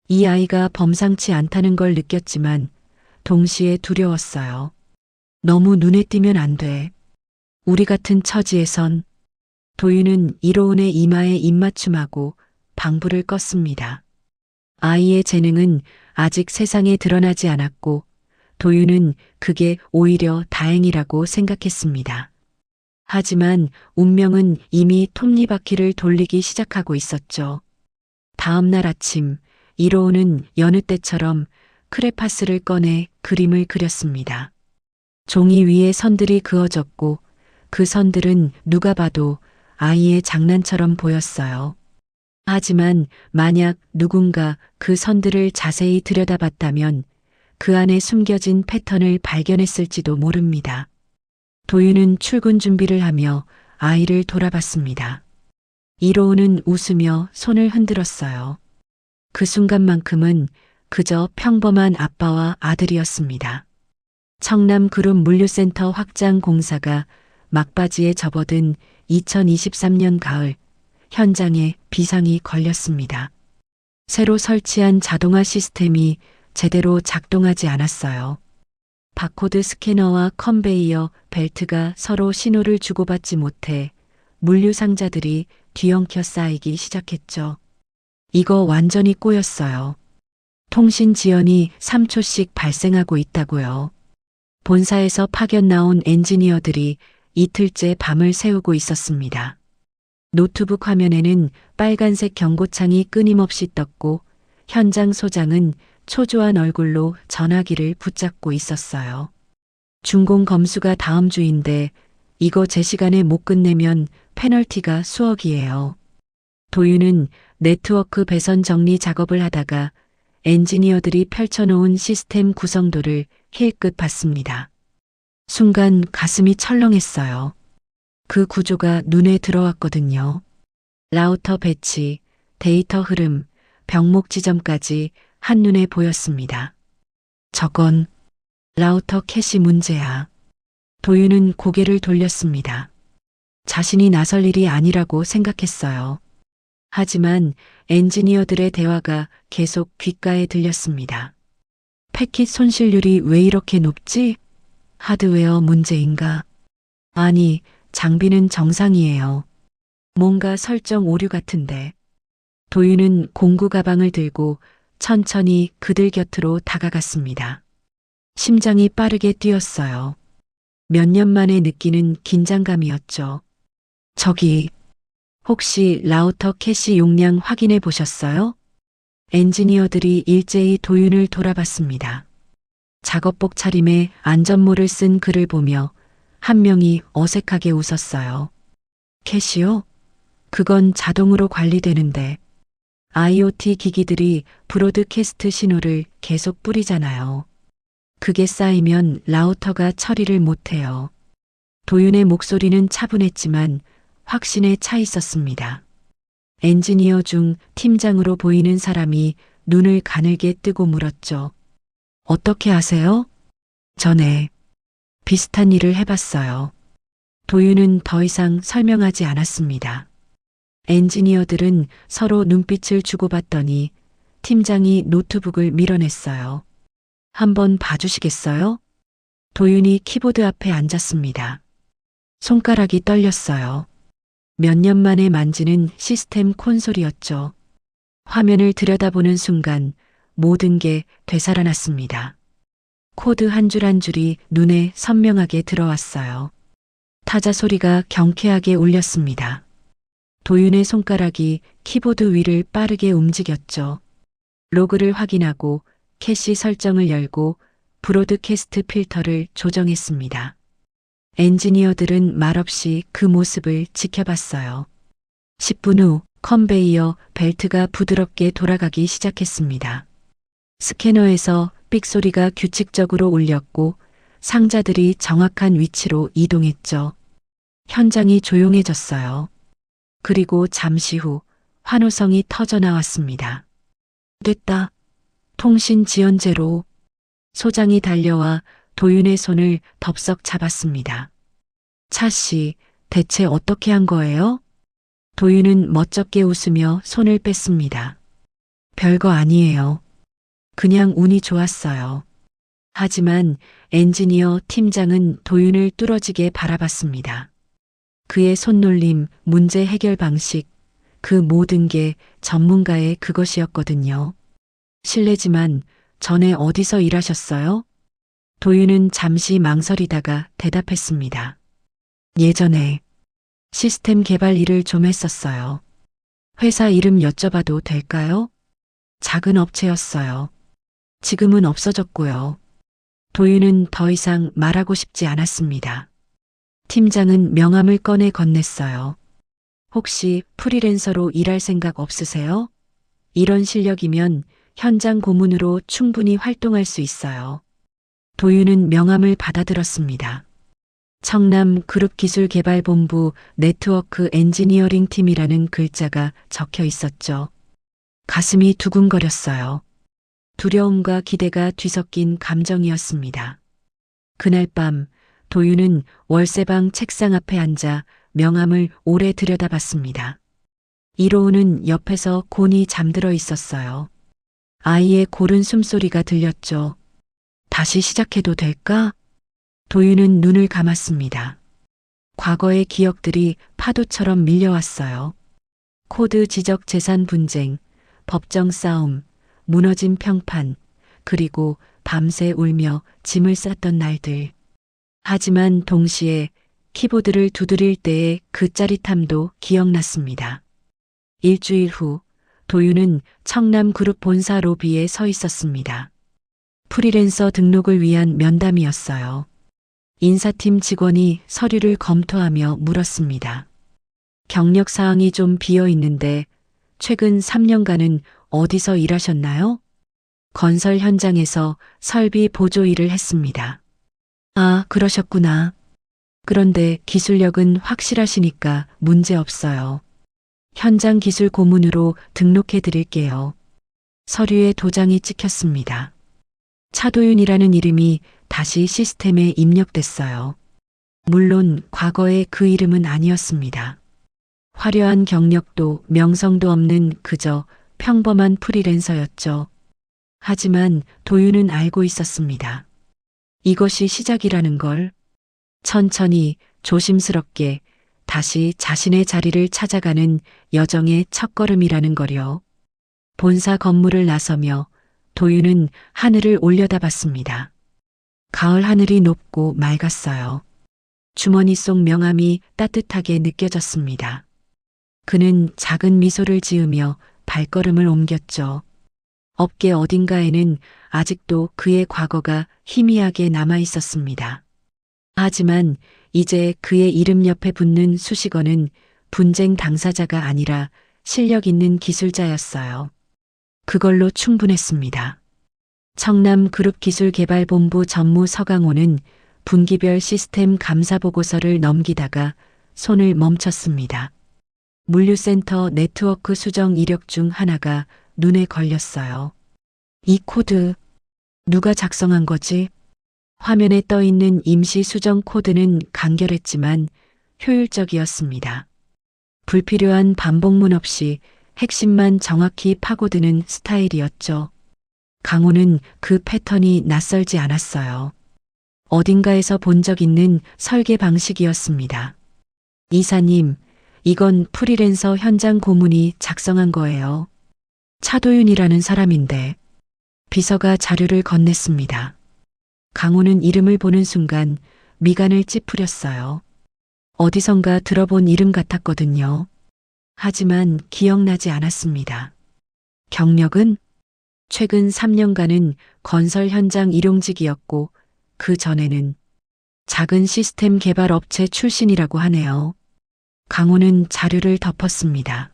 이 아이가 범상치 않다는 걸 느꼈지만 동시에 두려웠어요. 너무 눈에 띄면 안 돼. 우리 같은 처지에선. 도윤은 이로운의 이마에 입맞춤하고 방불을 껐습니다. 아이의 재능은 아직 세상에 드러나지 않았고 도윤은 그게 오히려 다행이라고 생각했습니다. 하지만 운명은 이미 톱니바퀴를 돌리기 시작하고 있었죠. 다음 날 아침 이로운은 여느 때처럼 크레파스를 꺼내 그림을 그렸습니다. 종이 위에 선들이 그어졌고 그 선들은 누가 봐도 아이의 장난처럼 보였어요. 하지만 만약 누군가 그 선들을 자세히 들여다봤다면 그 안에 숨겨진 패턴을 발견했을지도 모릅니다. 도윤은 출근 준비를 하며 아이를 돌아봤습니다. 이로운은 웃으며 손을 흔들었어요. 그 순간만큼은 그저 평범한 아빠와 아들이었습니다. 청남그룹 물류센터 확장 공사가 막바지에 접어든 2023년 가을, 현장에 비상이 걸렸습니다. 새로 설치한 자동화 시스템이 제대로 작동하지 않았어요. 바코드 스캐너와 컨베이어 벨트가 서로 신호를 주고받지 못해 물류 상자들이 뒤엉켜 쌓이기 시작했죠. 이거 완전히 꼬였어요. 통신 지연이 3초씩 발생하고 있다고요. 본사에서 파견 나온 엔지니어들이 이틀째 밤을 새우고 있었습니다. 노트북 화면에는 빨간색 경고창이 끊임없이 떴고 현장 소장은 초조한 얼굴로 전화기를 붙잡고 있었어요. 준공 검수가 다음 주인데 이거 제 시간에 못 끝내면 페널티가 수억이에요. 도윤은 네트워크 배선 정리 작업을 하다가 엔지니어들이 펼쳐놓은 시스템 구성도를 힐끗 봤습니다. 순간 가슴이 철렁했어요. 그 구조가 눈에 들어왔거든요. 라우터 배치, 데이터 흐름, 병목 지점까지 한눈에 보였습니다. 저건 라우터 캐시 문제야. 도윤은 고개를 돌렸습니다. 자신이 나설 일이 아니라고 생각했어요. 하지만 엔지니어들의 대화가 계속 귓가에 들렸습니다. 패킷 손실률이 왜 이렇게 높지? 하드웨어 문제인가? 아니, 장비는 정상이에요. 뭔가 설정 오류 같은데. 도윤은 공구 가방을 들고 천천히 그들 곁으로 다가갔습니다. 심장이 빠르게 뛰었어요. 몇 년 만에 느끼는 긴장감이었죠. 저기, 혹시 라우터 캐시 용량 확인해 보셨어요? 엔지니어들이 일제히 도윤을 돌아봤습니다. 작업복 차림에 안전모를 쓴 그를 보며 한 명이 어색하게 웃었어요. 캐시요? 그건 자동으로 관리되는데 IoT 기기들이 브로드캐스트 신호를 계속 뿌리잖아요. 그게 쌓이면 라우터가 처리를 못해요. 도윤의 목소리는 차분했지만 확신에 차 있었습니다. 엔지니어 중 팀장으로 보이는 사람이 눈을 가늘게 뜨고 물었죠. 어떻게 아세요? 전에 비슷한 일을 해봤어요. 도윤은 더 이상 설명하지 않았습니다. 엔지니어들은 서로 눈빛을 주고받더니 팀장이 노트북을 밀어냈어요. 한번 봐주시겠어요? 도윤이 키보드 앞에 앉았습니다. 손가락이 떨렸어요. 몇 년 만에 만지는 시스템 콘솔이었죠. 화면을 들여다보는 순간 모든 게 되살아났습니다. 코드 한 줄 한 줄이 눈에 선명하게 들어왔어요. 타자 소리가 경쾌하게 울렸습니다. 도윤의 손가락이 키보드 위를 빠르게 움직였죠. 로그를 확인하고 캐시 설정을 열고 브로드캐스트 필터를 조정했습니다. 엔지니어들은 말없이 그 모습을 지켜봤어요. 10분 후 컨베이어 벨트가 부드럽게 돌아가기 시작했습니다. 스캐너에서 삑 소리가 규칙적으로 울렸고 상자들이 정확한 위치로 이동했죠. 현장이 조용해졌어요. 그리고 잠시 후 환호성이 터져 나왔습니다. 됐다. 통신 지연 제로. 소장이 달려와 도윤의 손을 덥석 잡았습니다. 차 씨, 대체 어떻게 한 거예요? 도윤은 멋쩍게 웃으며 손을 뺐습니다. 별거 아니에요. 그냥 운이 좋았어요. 하지만 엔지니어 팀장은 도윤을 뚫어지게 바라봤습니다. 그의 손놀림, 문제 해결 방식, 그 모든 게 전문가의 그것이었거든요. 실례지만 전에 어디서 일하셨어요? 도윤은 잠시 망설이다가 대답했습니다. 예전에 시스템 개발 일을 좀 했었어요. 회사 이름 여쭤봐도 될까요? 작은 업체였어요. 지금은 없어졌고요. 도윤은 더 이상 말하고 싶지 않았습니다. 팀장은 명함을 꺼내 건넸어요. 혹시 프리랜서로 일할 생각 없으세요? 이런 실력이면 현장 고문으로 충분히 활동할 수 있어요. 도윤은 명함을 받아들었습니다. 청남 그룹기술개발본부 네트워크 엔지니어링 팀이라는 글자가 적혀 있었죠. 가슴이 두근거렸어요. 두려움과 기대가 뒤섞인 감정이었습니다. 그날 밤 도윤은 월세방 책상 앞에 앉아 명함을 오래 들여다봤습니다. 이로우는 옆에서 곤히 잠들어 있었어요. 아이의 고른 숨소리가 들렸죠. 다시 시작해도 될까? 도윤은 눈을 감았습니다. 과거의 기억들이 파도처럼 밀려왔어요. 코드 지적 재산 분쟁, 법정 싸움, 무너진 평판, 그리고 밤새 울며 짐을 쌌던 날들. 하지만 동시에 키보드를 두드릴 때의 그 짜릿함도 기억났습니다. 일주일 후 도윤은 청남그룹 본사 로비에 서 있었습니다. 프리랜서 등록을 위한 면담이었어요. 인사팀 직원이 서류를 검토하며 물었습니다. 경력 사항이 좀 비어 있는데 최근 3년간은 어디서 일하셨나요? 건설 현장에서 설비 보조 일을 했습니다. 아, 그러셨구나. 그런데 기술력은 확실하시니까 문제 없어요. 현장 기술 고문으로 등록해 드릴게요. 서류에 도장이 찍혔습니다. 차도윤이라는 이름이 다시 시스템에 입력됐어요. 물론 과거의 그 이름은 아니었습니다. 화려한 경력도 명성도 없는 그저 평범한 프리랜서였죠. 하지만 도윤은 알고 있었습니다. 이것이 시작이라는 걸. 천천히 조심스럽게 다시 자신의 자리를 찾아가는 여정의 첫걸음이라는 거요. 본사 건물을 나서며 도윤은 하늘을 올려다봤습니다. 가을 하늘이 높고 맑았어요. 주머니 속 명함이 따뜻하게 느껴졌습니다. 그는 작은 미소를 지으며 발걸음을 옮겼죠. 어깨 어딘가에는 아직도 그의 과거가 희미하게 남아 있었습니다. 하지만 이제 그의 이름 옆에 붙는 수식어는 분쟁 당사자가 아니라 실력 있는 기술자였어요. 그걸로 충분했습니다. 청남그룹기술개발본부 전무 서강호는 분기별 시스템 감사 보고서를 넘기다가 손을 멈췄습니다. 물류센터 네트워크 수정 이력 중 하나가 눈에 걸렸어요. 이 코드, 누가 작성한 거지? 화면에 떠 있는 임시 수정 코드는 간결했지만 효율적이었습니다. 불필요한 반복문 없이 핵심만 정확히 파고드는 스타일이었죠. 강호는 그 패턴이 낯설지 않았어요. 어딘가에서 본 적 있는 설계 방식이었습니다. 이사님, 이건 프리랜서 현장 고문이 작성한 거예요. 차도윤이라는 사람인데. 비서가 자료를 건넸습니다. 강호는 이름을 보는 순간 미간을 찌푸렸어요. 어디선가 들어본 이름 같았거든요. 하지만 기억나지 않았습니다. 경력은? 최근 3년간은 건설 현장 일용직이었고 그 전에는 작은 시스템 개발 업체 출신이라고 하네요. 강호는 자료를 덮었습니다.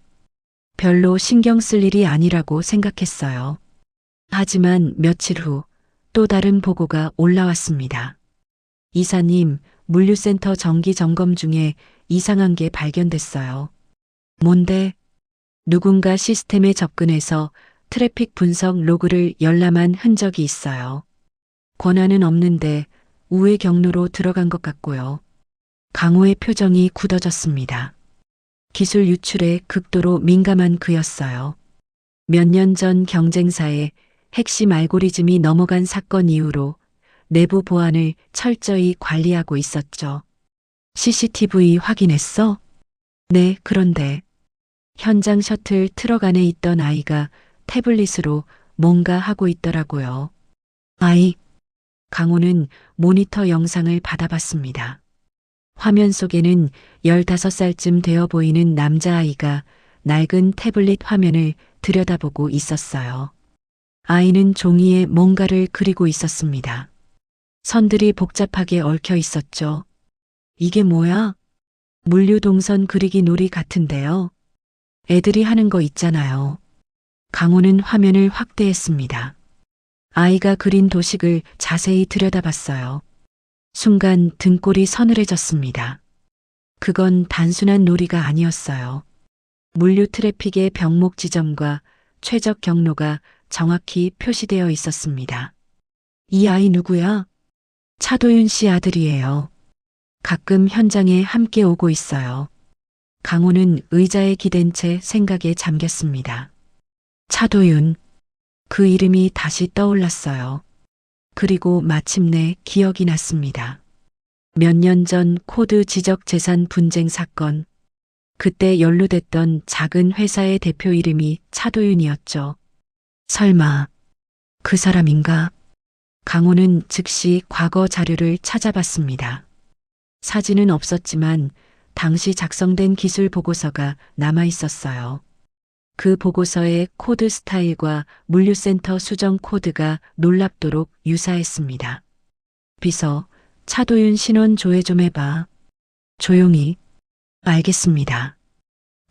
별로 신경 쓸 일이 아니라고 생각했어요. 하지만 며칠 후 또 다른 보고가 올라왔습니다. 이사님, 물류센터 정기 점검 중에 이상한 게 발견됐어요. 뭔데? 누군가 시스템에 접근해서 트래픽 분석 로그를 열람한 흔적이 있어요. 권한은 없는데 우회 경로로 들어간 것 같고요. 강호의 표정이 굳어졌습니다. 기술 유출에 극도로 민감한 그였어요. 몇 년 전 경쟁사에 핵심 알고리즘이 넘어간 사건 이후로 내부 보안을 철저히 관리하고 있었죠. CCTV 확인했어? 네, 그런데 현장 셔틀 트럭 안에 있던 아이가 태블릿으로 뭔가 하고 있더라고요. 아이, 강호는 모니터 영상을 받아봤습니다. 화면 속에는 15살쯤 되어 보이는 남자아이가 낡은 태블릿 화면을 들여다보고 있었어요. 아이는 종이에 뭔가를 그리고 있었습니다. 선들이 복잡하게 얽혀 있었죠. 이게 뭐야? 물류동선 그리기 놀이 같은데요. 애들이 하는 거 있잖아요. 강호는 화면을 확대했습니다. 아이가 그린 도식을 자세히 들여다봤어요. 순간 등골이 서늘해졌습니다. 그건 단순한 놀이가 아니었어요. 물류 트래픽의 병목 지점과 최적 경로가 정확히 표시되어 있었습니다. 이 아이 누구야? 차도윤 씨 아들이에요. 가끔 현장에 함께 오고 있어요. 강호는 의자에 기댄 채 생각에 잠겼습니다. 차도윤. 그 이름이 다시 떠올랐어요. 그리고 마침내 기억이 났습니다. 몇 년 전 코드 지적 재산 분쟁 사건. 그때 연루됐던 작은 회사의 대표 이름이 차도윤이었죠. 설마 그 사람인가? 강호는 즉시 과거 자료를 찾아봤습니다. 사진은 없었지만 당시 작성된 기술 보고서가 남아 있었어요. 그 보고서의 코드 스타일과 물류센터 수정 코드가 놀랍도록 유사했습니다. 비서, 차도윤 신원 조회 좀 해봐. 조용히. 알겠습니다.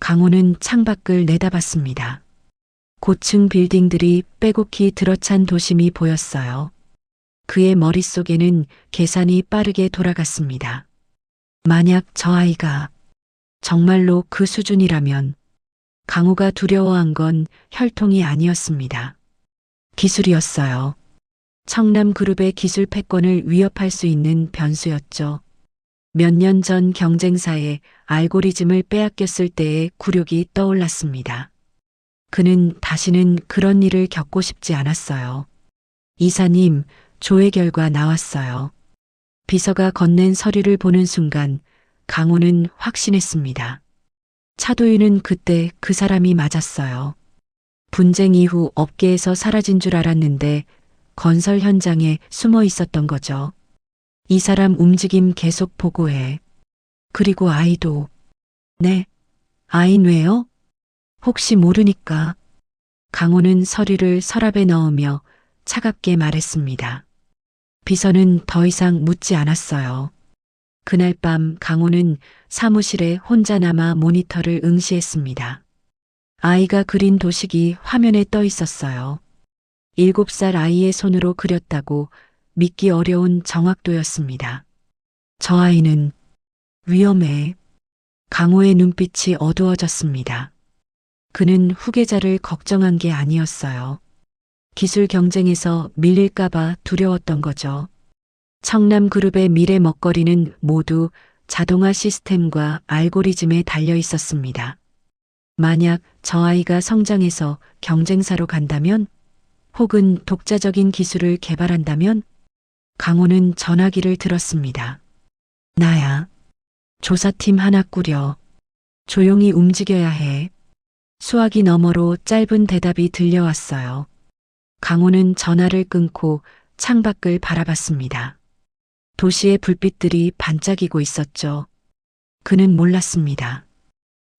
강호는 창밖을 내다봤습니다. 고층 빌딩들이 빼곡히 들어찬 도심이 보였어요. 그의 머릿속에는 계산이 빠르게 돌아갔습니다. 만약 저 아이가 정말로 그 수준이라면 강호가 두려워한 건 혈통이 아니었습니다. 기술이었어요. 청남그룹의 기술 패권을 위협할 수 있는 변수였죠. 몇 년 전 경쟁사의 알고리즘을 빼앗겼을 때의 굴욕이 떠올랐습니다. 그는 다시는 그런 일을 겪고 싶지 않았어요. 이사님, 조회 결과 나왔어요. 비서가 건넨 서류를 보는 순간 강호는 확신했습니다. 차도윤은 그때 그 사람이 맞았어요. 분쟁 이후 업계에서 사라진 줄 알았는데 건설 현장에 숨어 있었던 거죠. 이 사람 움직임 계속 보고해. 그리고 아이도. 네. 아인 왜요? 혹시 모르니까. 강호는 서류를 서랍에 넣으며 차갑게 말했습니다. 비서는 더 이상 묻지 않았어요. 그날 밤 강호는 사무실에 혼자 남아 모니터를 응시했습니다. 아이가 그린 도식이 화면에 떠 있었어요. 7살 아이의 손으로 그렸다고 믿기 어려운 정확도였습니다. 저 아이는 위험해. 강호의 눈빛이 어두워졌습니다. 그는 후계자를 걱정한 게 아니었어요. 기술 경쟁에서 밀릴까봐 두려웠던 거죠. 청남그룹의 미래 먹거리는 모두 자동화 시스템과 알고리즘에 달려 있었습니다. 만약 저 아이가 성장해서 경쟁사로 간다면, 혹은 독자적인 기술을 개발한다면, 강호는 전화기를 들었습니다. 나야. 조사팀 하나 꾸려. 조용히 움직여야 해. 수화기 너머로 짧은 대답이 들려왔어요. 강호는 전화를 끊고 창밖을 바라봤습니다. 도시의 불빛들이 반짝이고 있었죠. 그는 몰랐습니다.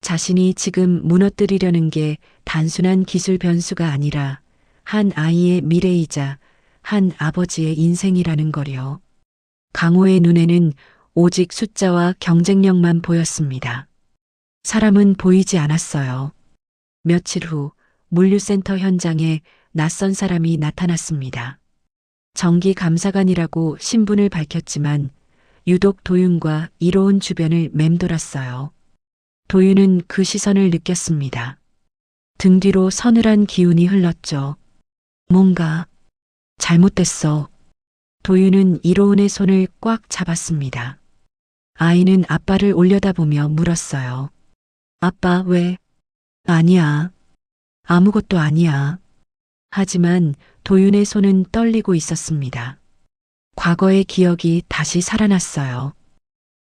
자신이 지금 무너뜨리려는 게 단순한 기술 변수가 아니라 한 아이의 미래이자 한 아버지의 인생이라는 거요. 강호의 눈에는 오직 숫자와 경쟁력만 보였습니다. 사람은 보이지 않았어요. 며칠 후 물류센터 현장에 낯선 사람이 나타났습니다. 정기 감사관이라고 신분을 밝혔지만 유독 도윤과 이로운 주변을 맴돌았어요. 도윤은 그 시선을 느꼈습니다. 등 뒤로 서늘한 기운이 흘렀죠. 뭔가 잘못됐어. 도윤은 이로운의 손을 꽉 잡았습니다. 아이는 아빠를 올려다보며 물었어요. 아빠 왜? 아니야. 아무것도 아니야. 하지만 도윤의 손은 떨리고 있었습니다. 과거의 기억이 다시 살아났어요.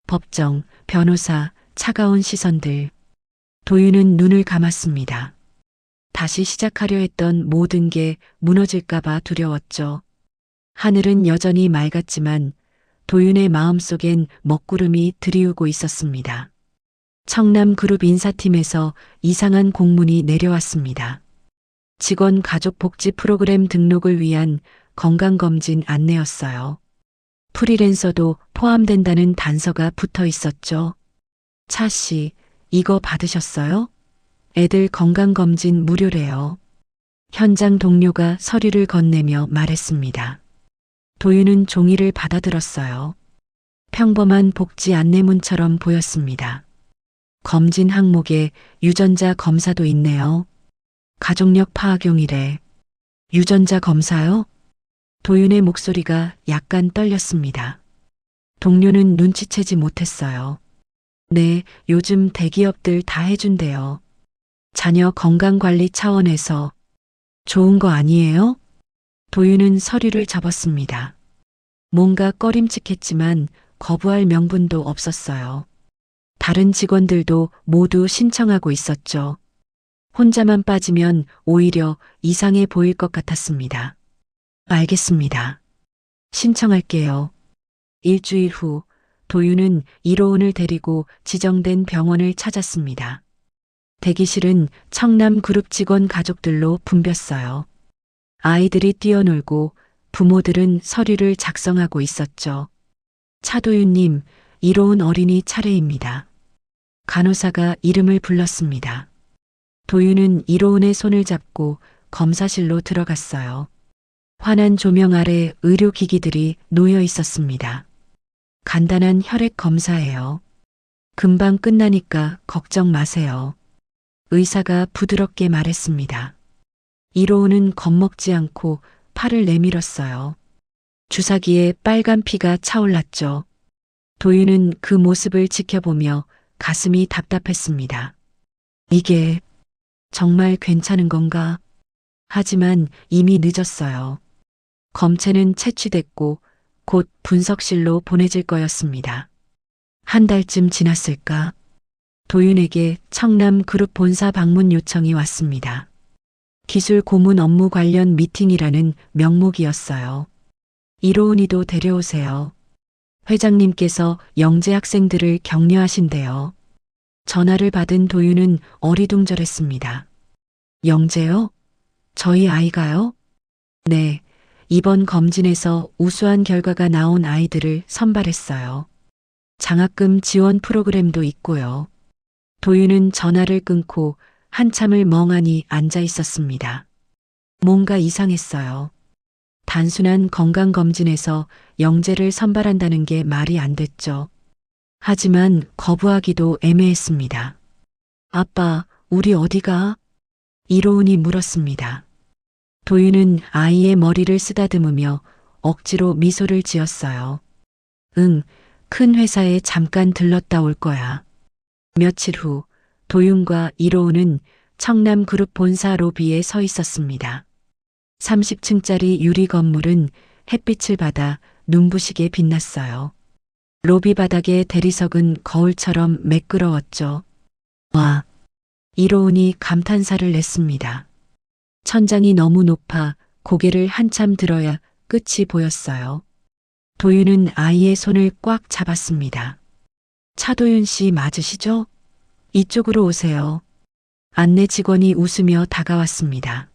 법정, 변호사, 차가운 시선들. 도윤은 눈을 감았습니다. 다시 시작하려 했던 모든 게 무너질까봐 두려웠죠. 하늘은 여전히 맑았지만 도윤의 마음속엔 먹구름이 들이우고 있었습니다. 청남그룹 인사팀에서 이상한 공문이 내려왔습니다. 직원 가족 복지 프로그램 등록을 위한 건강검진 안내였어요. 프리랜서도 포함된다는 단서가 붙어 있었죠. 차 씨, 이거 받으셨어요? 애들 건강검진 무료래요. 현장 동료가 서류를 건네며 말했습니다. 도윤은 종이를 받아들었어요. 평범한 복지 안내문처럼 보였습니다. 검진 항목에 유전자 검사도 있네요. 가족력 파악용이래. 유전자 검사요? 도윤의 목소리가 약간 떨렸습니다. 동료는 눈치채지 못했어요. 네, 요즘 대기업들 다 해준대요. 자녀 건강관리 차원에서. 좋은 거 아니에요? 도윤은 서류를 접었습니다. 뭔가 꺼림칙했지만 거부할 명분도 없었어요. 다른 직원들도 모두 신청하고 있었죠. 혼자만 빠지면 오히려 이상해 보일 것 같았습니다. 알겠습니다. 신청할게요. 일주일 후 도윤은 이로운을 데리고 지정된 병원을 찾았습니다. 대기실은 청남그룹 직원 가족들로 붐볐어요. 아이들이 뛰어놀고 부모들은 서류를 작성하고 있었죠. 차도윤님, 이로운 어린이 차례입니다. 간호사가 이름을 불렀습니다. 도윤은 이로운의 손을 잡고 검사실로 들어갔어요. 환한 조명 아래 의료기기들이 놓여 있었습니다. 간단한 혈액 검사예요. 금방 끝나니까 걱정 마세요. 의사가 부드럽게 말했습니다. 이로운은 겁먹지 않고 팔을 내밀었어요. 주사기에 빨간 피가 차올랐죠. 도윤은 그 모습을 지켜보며 가슴이 답답했습니다. 이게 정말 괜찮은 건가? 하지만 이미 늦었어요. 검체는 채취됐고 곧 분석실로 보내질 거였습니다. 한 달쯤 지났을까? 도윤에게 청남그룹 본사 방문 요청이 왔습니다. 기술 고문 업무 관련 미팅이라는 명목이었어요. 이로운이도 데려오세요. 회장님께서 영재 학생들을 격려하신대요. 전화를 받은 도윤은 어리둥절했습니다. 영재요? 저희 아이가요? 네, 이번 검진에서 우수한 결과가 나온 아이들을 선발했어요. 장학금 지원 프로그램도 있고요. 도윤은 전화를 끊고 한참을 멍하니 앉아 있었습니다. 뭔가 이상했어요. 단순한 건강검진에서 영재를 선발한다는 게 말이 안 됐죠. 하지만 거부하기도 애매했습니다. 아빠, 우리 어디가? 이로운이 물었습니다. 도윤은 아이의 머리를 쓰다듬으며 억지로 미소를 지었어요. 응, 큰 회사에 잠깐 들렀다 올 거야. 며칠 후 도윤과 이로운은 청남그룹 본사 로비에 서 있었습니다. 30층짜리 유리 건물은 햇빛을 받아 눈부시게 빛났어요. 로비 바닥의 대리석은 거울처럼 매끄러웠죠. 와, 이로운이 감탄사를 냈습니다. 천장이 너무 높아 고개를 한참 들어야 끝이 보였어요. 도윤은 아이의 손을 꽉 잡았습니다. 차도윤 씨 맞으시죠? 이쪽으로 오세요. 안내 직원이 웃으며 다가왔습니다.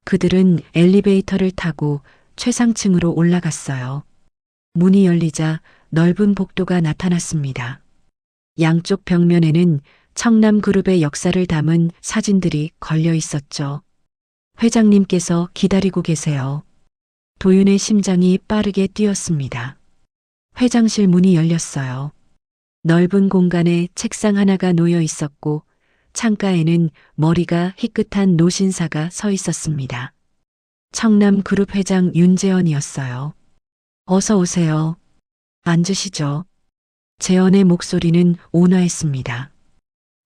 그들은 엘리베이터를 타고 최상층으로 올라갔어요. 문이 열리자 넓은 복도가 나타났습니다. 양쪽 벽면에는 청남그룹의 역사를 담은 사진들이 걸려 있었죠. 회장님께서 기다리고 계세요. 도윤의 심장이 빠르게 뛰었습니다. 회장실 문이 열렸어요. 넓은 공간에 책상 하나가 놓여 있었고 창가에는 머리가 희끗한 노신사가 서 있었습니다. 청남그룹 회장 윤재원이었어요. 어서 오세요. 앉으시죠. 재원의 목소리는 온화했습니다.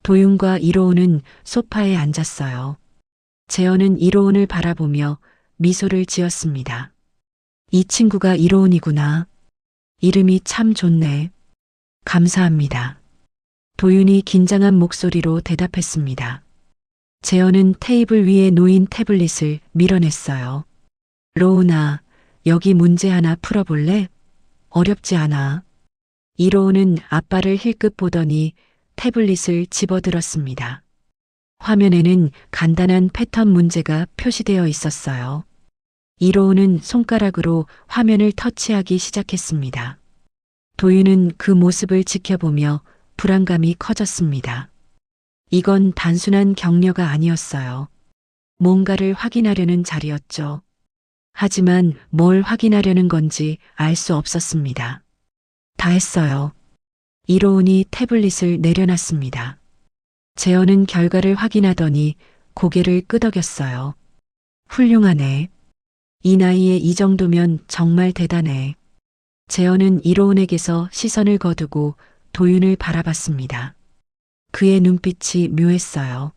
도윤과 이로운은 소파에 앉았어요. 재원은 이로운을 바라보며 미소를 지었습니다. 이 친구가 이로운이구나. 이름이 참 좋네. 감사합니다. 도윤이 긴장한 목소리로 대답했습니다. 재현은 테이블 위에 놓인 태블릿을 밀어냈어요. 로운아, 여기 문제 하나 풀어볼래? 어렵지 않아. 이로운은 아빠를 힐끗 보더니 태블릿을 집어들었습니다. 화면에는 간단한 패턴 문제가 표시되어 있었어요. 이로운은 손가락으로 화면을 터치하기 시작했습니다. 도윤은 그 모습을 지켜보며 불안감이 커졌습니다. 이건 단순한 격려가 아니었어요. 뭔가를 확인하려는 자리였죠. 하지만 뭘 확인하려는 건지 알 수 없었습니다. 다 했어요. 이로운이 태블릿을 내려놨습니다. 재현은 결과를 확인하더니 고개를 끄덕였어요. 훌륭하네. 이 나이에 이 정도면 정말 대단해. 재현은 이로운에게서 시선을 거두고 도윤을 바라봤습니다. 그의 눈빛이 묘했어요.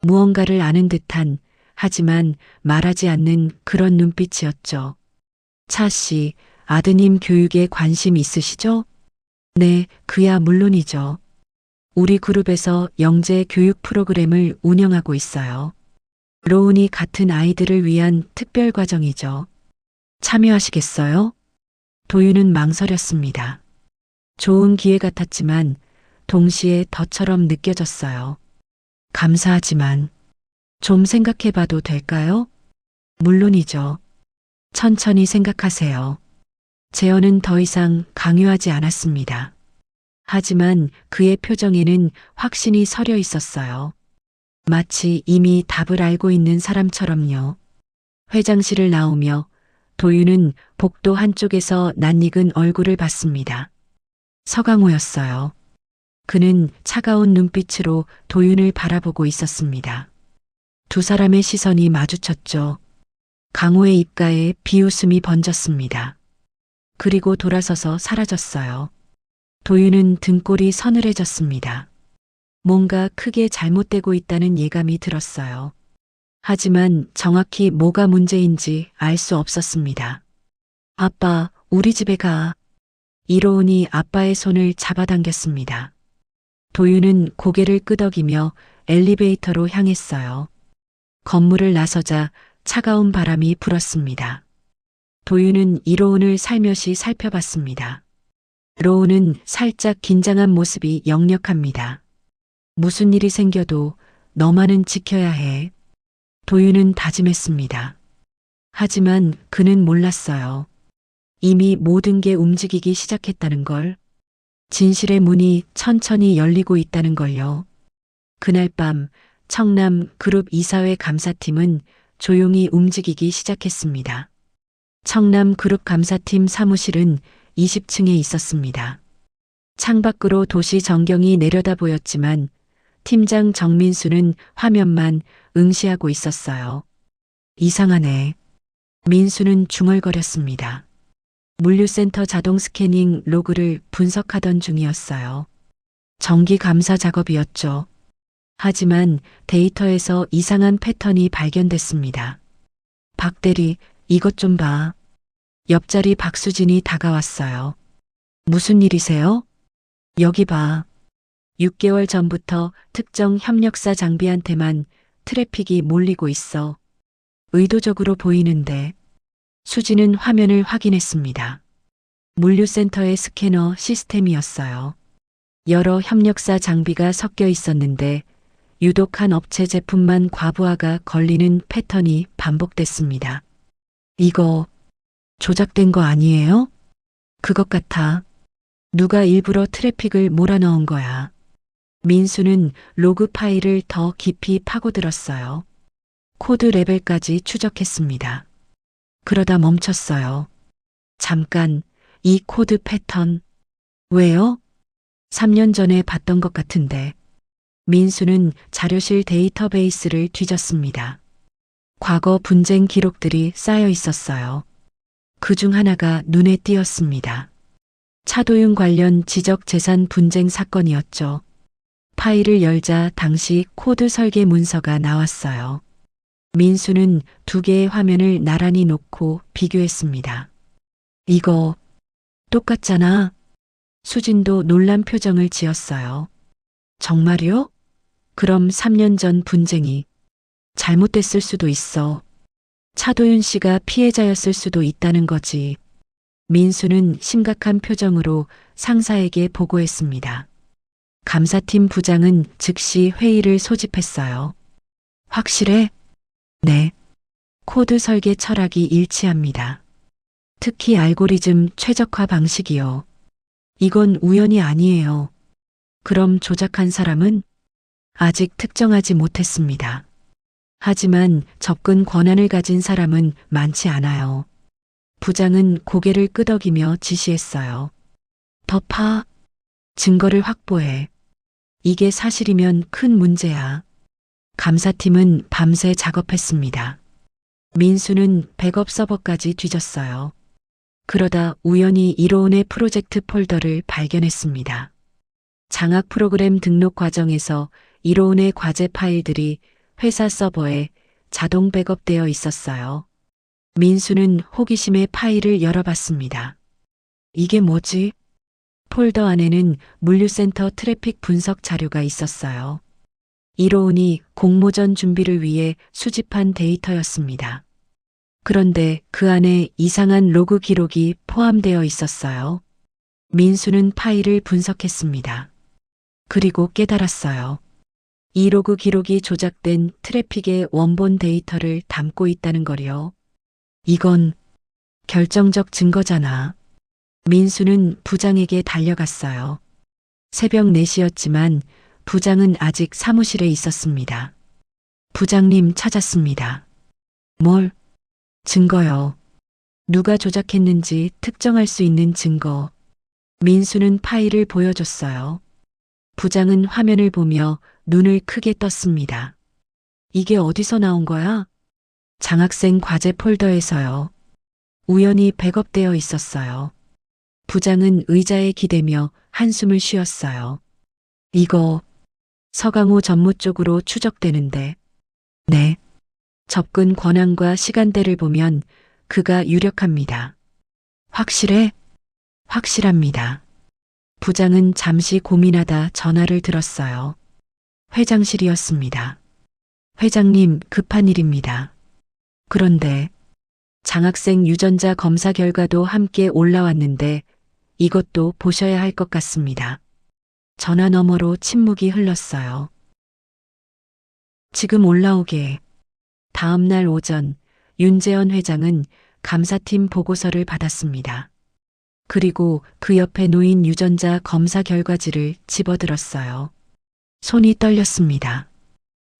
무언가를 아는 듯한 하지만 말하지 않는 그런 눈빛이었죠. 차 씨, 아드님 교육에 관심 있으시죠? 네, 그야 물론이죠. 우리 그룹에서 영재 교육 프로그램을 운영하고 있어요. 로운이 같은 아이들을 위한 특별 과정이죠. 참여하시겠어요? 도윤은 망설였습니다. 좋은 기회 같았지만 동시에 덫처럼 느껴졌어요. 감사하지만 좀 생각해 봐도 될까요? 물론이죠. 천천히 생각하세요. 재현은 더 이상 강요하지 않았습니다. 하지만 그의 표정에는 확신이 서려 있었어요. 마치 이미 답을 알고 있는 사람처럼요. 회장실을 나오며 도윤은 복도 한쪽에서 낯익은 얼굴을 봤습니다. 서강호였어요. 그는 차가운 눈빛으로 도윤을 바라보고 있었습니다. 두 사람의 시선이 마주쳤죠. 강호의 입가에 비웃음이 번졌습니다. 그리고 돌아서서 사라졌어요. 도윤은 등골이 서늘해졌습니다. 뭔가 크게 잘못되고 있다는 예감이 들었어요. 하지만 정확히 뭐가 문제인지 알 수 없었습니다. 아빠, 우리 집에 가. 이로운이 아빠의 손을 잡아당겼습니다. 도윤은 고개를 끄덕이며 엘리베이터로 향했어요. 건물을 나서자 차가운 바람이 불었습니다. 도윤은 이로운을 살며시 살펴봤습니다. 로운은 살짝 긴장한 모습이 역력합니다. 무슨 일이 생겨도 너만은 지켜야 해. 도윤은 다짐했습니다. 하지만 그는 몰랐어요. 이미 모든 게 움직이기 시작했다는 걸. 진실의 문이 천천히 열리고 있다는 걸요. 그날 밤 청남 그룹 이사회 감사팀은 조용히 움직이기 시작했습니다. 청남 그룹 감사팀 사무실은 20층에 있었습니다. 창밖으로 도시 전경이 내려다 보였지만 팀장 정민수는 화면만 응시하고 있었어요. 이상하네. 민수는 중얼거렸습니다. 물류센터 자동 스캐닝 로그를 분석하던 중이었어요. 정기 감사 작업이었죠. 하지만 데이터에서 이상한 패턴이 발견됐습니다. 박 대리, 이것 좀 봐. 옆자리 박수진이 다가왔어요. 무슨 일이세요? 여기 봐. 6개월 전부터 특정 협력사 장비한테만 트래픽이 몰리고 있어. 의도적으로 보이는데. 수지는 화면을 확인했습니다. 물류센터의 스캐너 시스템이었어요. 여러 협력사 장비가 섞여 있었는데 유독 한 업체 제품만 과부하가 걸리는 패턴이 반복됐습니다. 이거 조작된 거 아니에요? 그것 같아. 누가 일부러 트래픽을 몰아넣은 거야. 민수는 로그 파일을 더 깊이 파고들었어요. 코드 레벨까지 추적했습니다. 그러다 멈췄어요. 잠깐, 이 코드 패턴. 왜요? 3년 전에 봤던 것 같은데. 민수는 자료실 데이터베이스를 뒤졌습니다. 과거 분쟁 기록들이 쌓여 있었어요. 그중 하나가 눈에 띄었습니다. 차도윤 관련 지적재산 분쟁 사건이었죠. 파일을 열자 당시 코드 설계 문서가 나왔어요. 민수는 두 개의 화면을 나란히 놓고 비교했습니다. 이거 똑같잖아. 수진도 놀란 표정을 지었어요. 정말요? 그럼 3년 전 분쟁이 잘못됐을 수도 있어. 차도윤 씨가 피해자였을 수도 있다는 거지. 민수는 심각한 표정으로 상사에게 보고했습니다. 감사팀 부장은 즉시 회의를 소집했어요. 확실해? 네. 코드 설계 철학이 일치합니다. 특히 알고리즘 최적화 방식이요. 이건 우연이 아니에요. 그럼 조작한 사람은 아직 특정하지 못했습니다. 하지만 접근 권한을 가진 사람은 많지 않아요. 부장은 고개를 끄덕이며 지시했어요. 더 파. 증거를 확보해. 이게 사실이면 큰 문제야. 감사팀은 밤새 작업했습니다. 민수는 백업 서버까지 뒤졌어요. 그러다 우연히 이로운의 프로젝트 폴더를 발견했습니다. 장학 프로그램 등록 과정에서 이로운의 과제 파일들이 회사 서버에 자동 백업되어 있었어요. 민수는 호기심에 파일을 열어봤습니다. 이게 뭐지? 폴더 안에는 물류센터 트래픽 분석 자료가 있었어요. 이로운이 공모전 준비를 위해 수집한 데이터였습니다. 그런데 그 안에 이상한 로그 기록이 포함되어 있었어요. 민수는 파일을 분석했습니다. 그리고 깨달았어요. 이 로그 기록이 조작된 트래픽의 원본 데이터를 담고 있다는 거요. 이건 결정적 증거잖아. 민수는 부장에게 달려갔어요. 새벽 4시였지만 부장은 아직 사무실에 있었습니다. 부장님 찾았습니다. 뭘? 증거요. 누가 조작했는지 특정할 수 있는 증거. 민수는 파일을 보여줬어요. 부장은 화면을 보며 눈을 크게 떴습니다. 이게 어디서 나온 거야? 장학생 과제 폴더에서요. 우연히 백업되어 있었어요. 부장은 의자에 기대며 한숨을 쉬었어요. 이거 서강호 전무 쪽으로 추적되는데. 네. 접근 권한과 시간대를 보면 그가 유력합니다. 확실해? 확실합니다. 부장은 잠시 고민하다 전화를 들었어요. 회장실이었습니다. 회장님, 급한 일입니다. 그런데 장학생 유전자 검사 결과도 함께 올라왔는데 이것도 보셔야 할 것 같습니다. 전화 너머로 침묵이 흘렀어요. 지금 올라오게. 다음 날 오전 윤재현 회장은 감사팀 보고서를 받았습니다. 그리고 그 옆에 놓인 유전자 검사 결과지를 집어들었어요. 손이 떨렸습니다.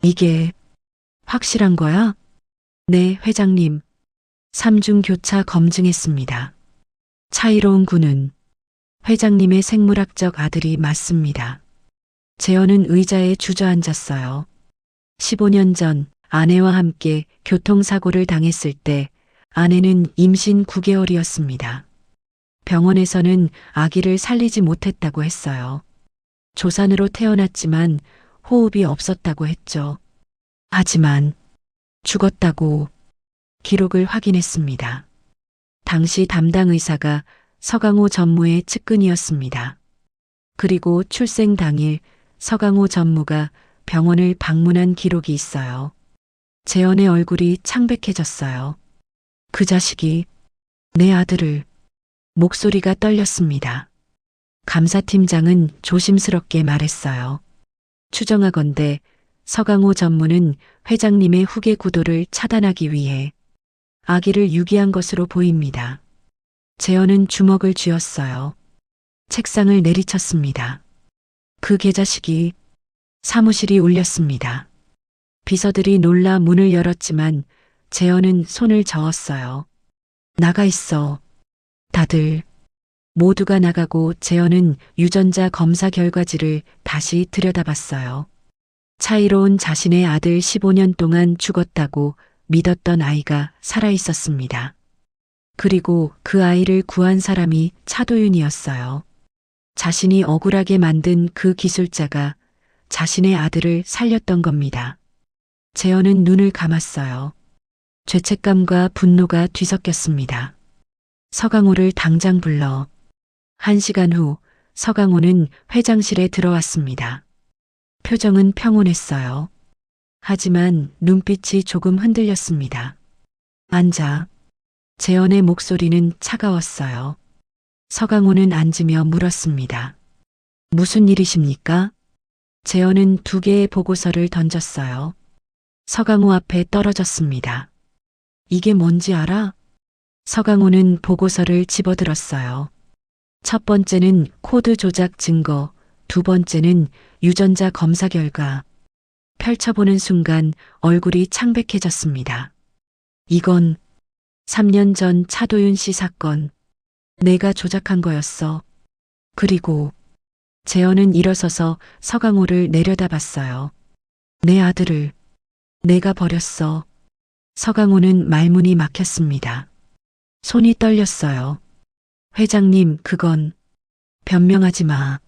이게 확실한 거야? 네, 회장님. 3중 교차 검증했습니다. 차이로운 군은 회장님의 생물학적 아들이 맞습니다. 재현은 의자에 주저앉았어요. 15년 전 아내와 함께 교통사고를 당했을 때 아내는 임신 9개월이었습니다. 병원에서는 아기를 살리지 못했다고 했어요. 조산으로 태어났지만 호흡이 없었다고 했죠. 하지만 죽었다고 기록을 확인했습니다. 당시 담당 의사가 서강호 전무의 측근이었습니다. 그리고 출생 당일 서강호 전무가 병원을 방문한 기록이 있어요. 재현의 얼굴이 창백해졌어요. 그 자식이 내 아들을. 목소리가 떨렸습니다. 감사팀장은 조심스럽게 말했어요. 추정하건대 서강호 전무는 회장님의 후계 구도를 차단하기 위해 아기를 유기한 것으로 보입니다. 재현은 주먹을 쥐었어요. 책상을 내리쳤습니다. 그 개자식이. 사무실이 울렸습니다. 비서들이 놀라 문을 열었지만 재현은 손을 저었어요. 나가 있어. 다들. 모두가 나가고 재현은 유전자 검사 결과지를 다시 들여다봤어요. 차이로운 자신의 아들 15년 동안 죽었다고 믿었던 아이가 살아있었습니다. 그리고 그 아이를 구한 사람이 차도윤이었어요. 자신이 억울하게 만든 그 기술자가 자신의 아들을 살렸던 겁니다. 재현은 눈을 감았어요. 죄책감과 분노가 뒤섞였습니다. 서강호를 당장 불러. 1시간 후 서강호는 회장실에 들어왔습니다. 표정은 평온했어요. 하지만 눈빛이 조금 흔들렸습니다. 앉아. 재현의 목소리는 차가웠어요. 서강호는 앉으며 물었습니다. 무슨 일이십니까? 재현은 2개의 보고서를 던졌어요. 서강호 앞에 떨어졌습니다. 이게 뭔지 알아? 서강호는 보고서를 집어들었어요. 첫 번째는 코드 조작 증거, 두 번째는 유전자 검사 결과. 펼쳐보는 순간 얼굴이 창백해졌습니다. 이건 3년 전 차도윤 씨 사건. 내가 조작한 거였어. 그리고 재현은 일어서서 서강호를 내려다봤어요. 내 아들을 내가 버렸어. 서강호는 말문이 막혔습니다. 손이 떨렸어요. 회장님, 그건 변명하지 마.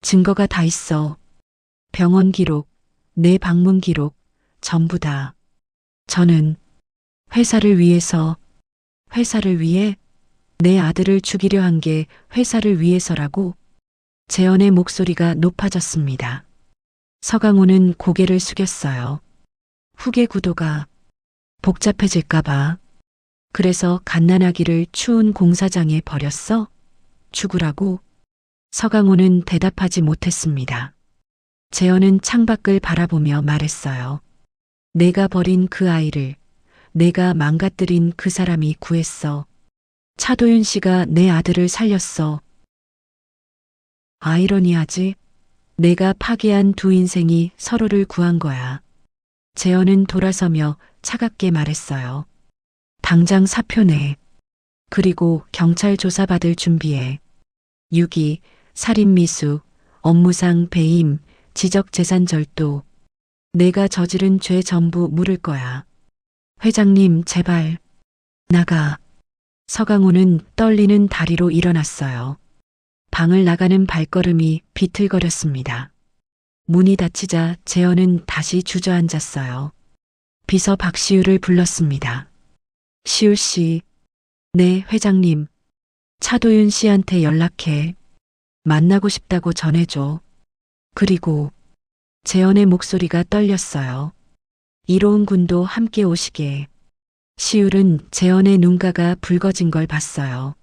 증거가 다 있어. 병원 기록, 내 방문 기록, 전부 다. 저는 회사를 위해서, 회사를 위해 내 아들을 죽이려 한 게 회사를 위해서라고. 재현의 목소리가 높아졌습니다. 서강호는 고개를 숙였어요. 후계 구도가 복잡해질까봐. 그래서 갓난아기를 추운 공사장에 버렸어? 죽으라고? 서강호는 대답하지 못했습니다. 재현은 창밖을 바라보며 말했어요. 내가 버린 그 아이를, 내가 망가뜨린 그 사람이 구했어. 차도윤 씨가 내 아들을 살렸어. 아이러니하지? 내가 파괴한 두 인생이 서로를 구한 거야. 재현은 돌아서며 차갑게 말했어요. 당장 사표 내. 그리고 경찰 조사받을 준비해. 유기, 살인미수, 업무상 배임, 지적재산 절도. 내가 저지른 죄 전부 물을 거야. 회장님, 제발. 나가. 서강호는 떨리는 다리로 일어났어요. 방을 나가는 발걸음이 비틀거렸습니다. 문이 닫히자 재현은 다시 주저앉았어요. 비서 박시우를 불렀습니다. 시우 씨. 네, 회장님. 차도윤 씨한테 연락해. 만나고 싶다고 전해줘. 그리고 재현의 목소리가 떨렸어요. 이로운 군도 함께 오시게. 시울은 재현의 눈가가 붉어진 걸 봤어요.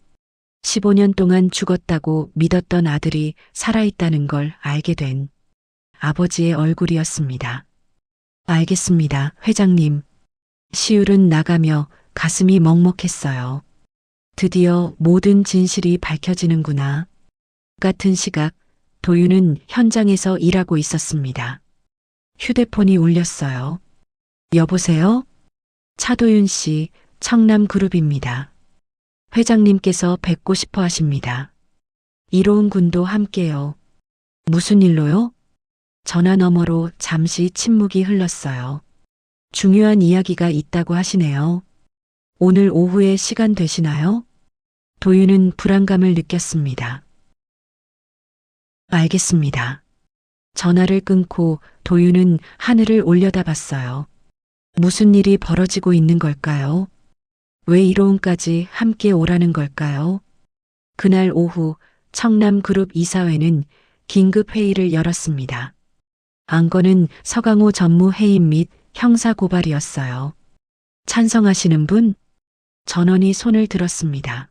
15년 동안 죽었다고 믿었던 아들이 살아있다는 걸 알게 된 아버지의 얼굴이었습니다. 알겠습니다, 회장님. 시울은 나가며 가슴이 먹먹했어요. 드디어 모든 진실이 밝혀지는구나. 같은 시각 도윤은 현장에서 일하고 있었습니다. 휴대폰이 울렸어요. 여보세요? 차도윤 씨, 청남그룹입니다. 회장님께서 뵙고 싶어 하십니다. 이로운 군도 함께요. 무슨 일로요? 전화 너머로 잠시 침묵이 흘렀어요. 중요한 이야기가 있다고 하시네요. 오늘 오후에 시간 되시나요? 도윤은 불안감을 느꼈습니다. 알겠습니다. 전화를 끊고 도윤은 하늘을 올려다봤어요. 무슨 일이 벌어지고 있는 걸까요? 왜 이로운까지 함께 오라는 걸까요? 그날 오후 청남그룹 이사회는 긴급 회의를 열었습니다. 안건은 서강호 전무해임 및 형사고발이었어요. 찬성하시는 분? 전원이 손을 들었습니다.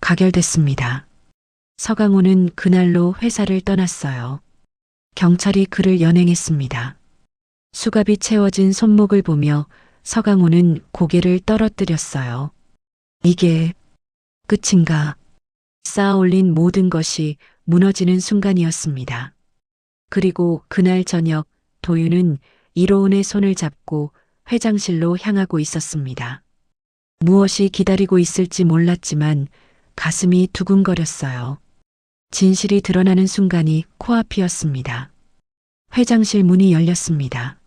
가결됐습니다. 서강호는 그날로 회사를 떠났어요. 경찰이 그를 연행했습니다. 수갑이 채워진 손목을 보며 서강호는 고개를 떨어뜨렸어요. 이게 끝인가? 쌓아올린 모든 것이 무너지는 순간이었습니다. 그리고 그날 저녁 도윤은 이로운의 손을 잡고 회장실로 향하고 있었습니다. 무엇이 기다리고 있을지 몰랐지만 가슴이 두근거렸어요. 진실이 드러나는 순간이 코앞이었습니다. 회장실 문이 열렸습니다.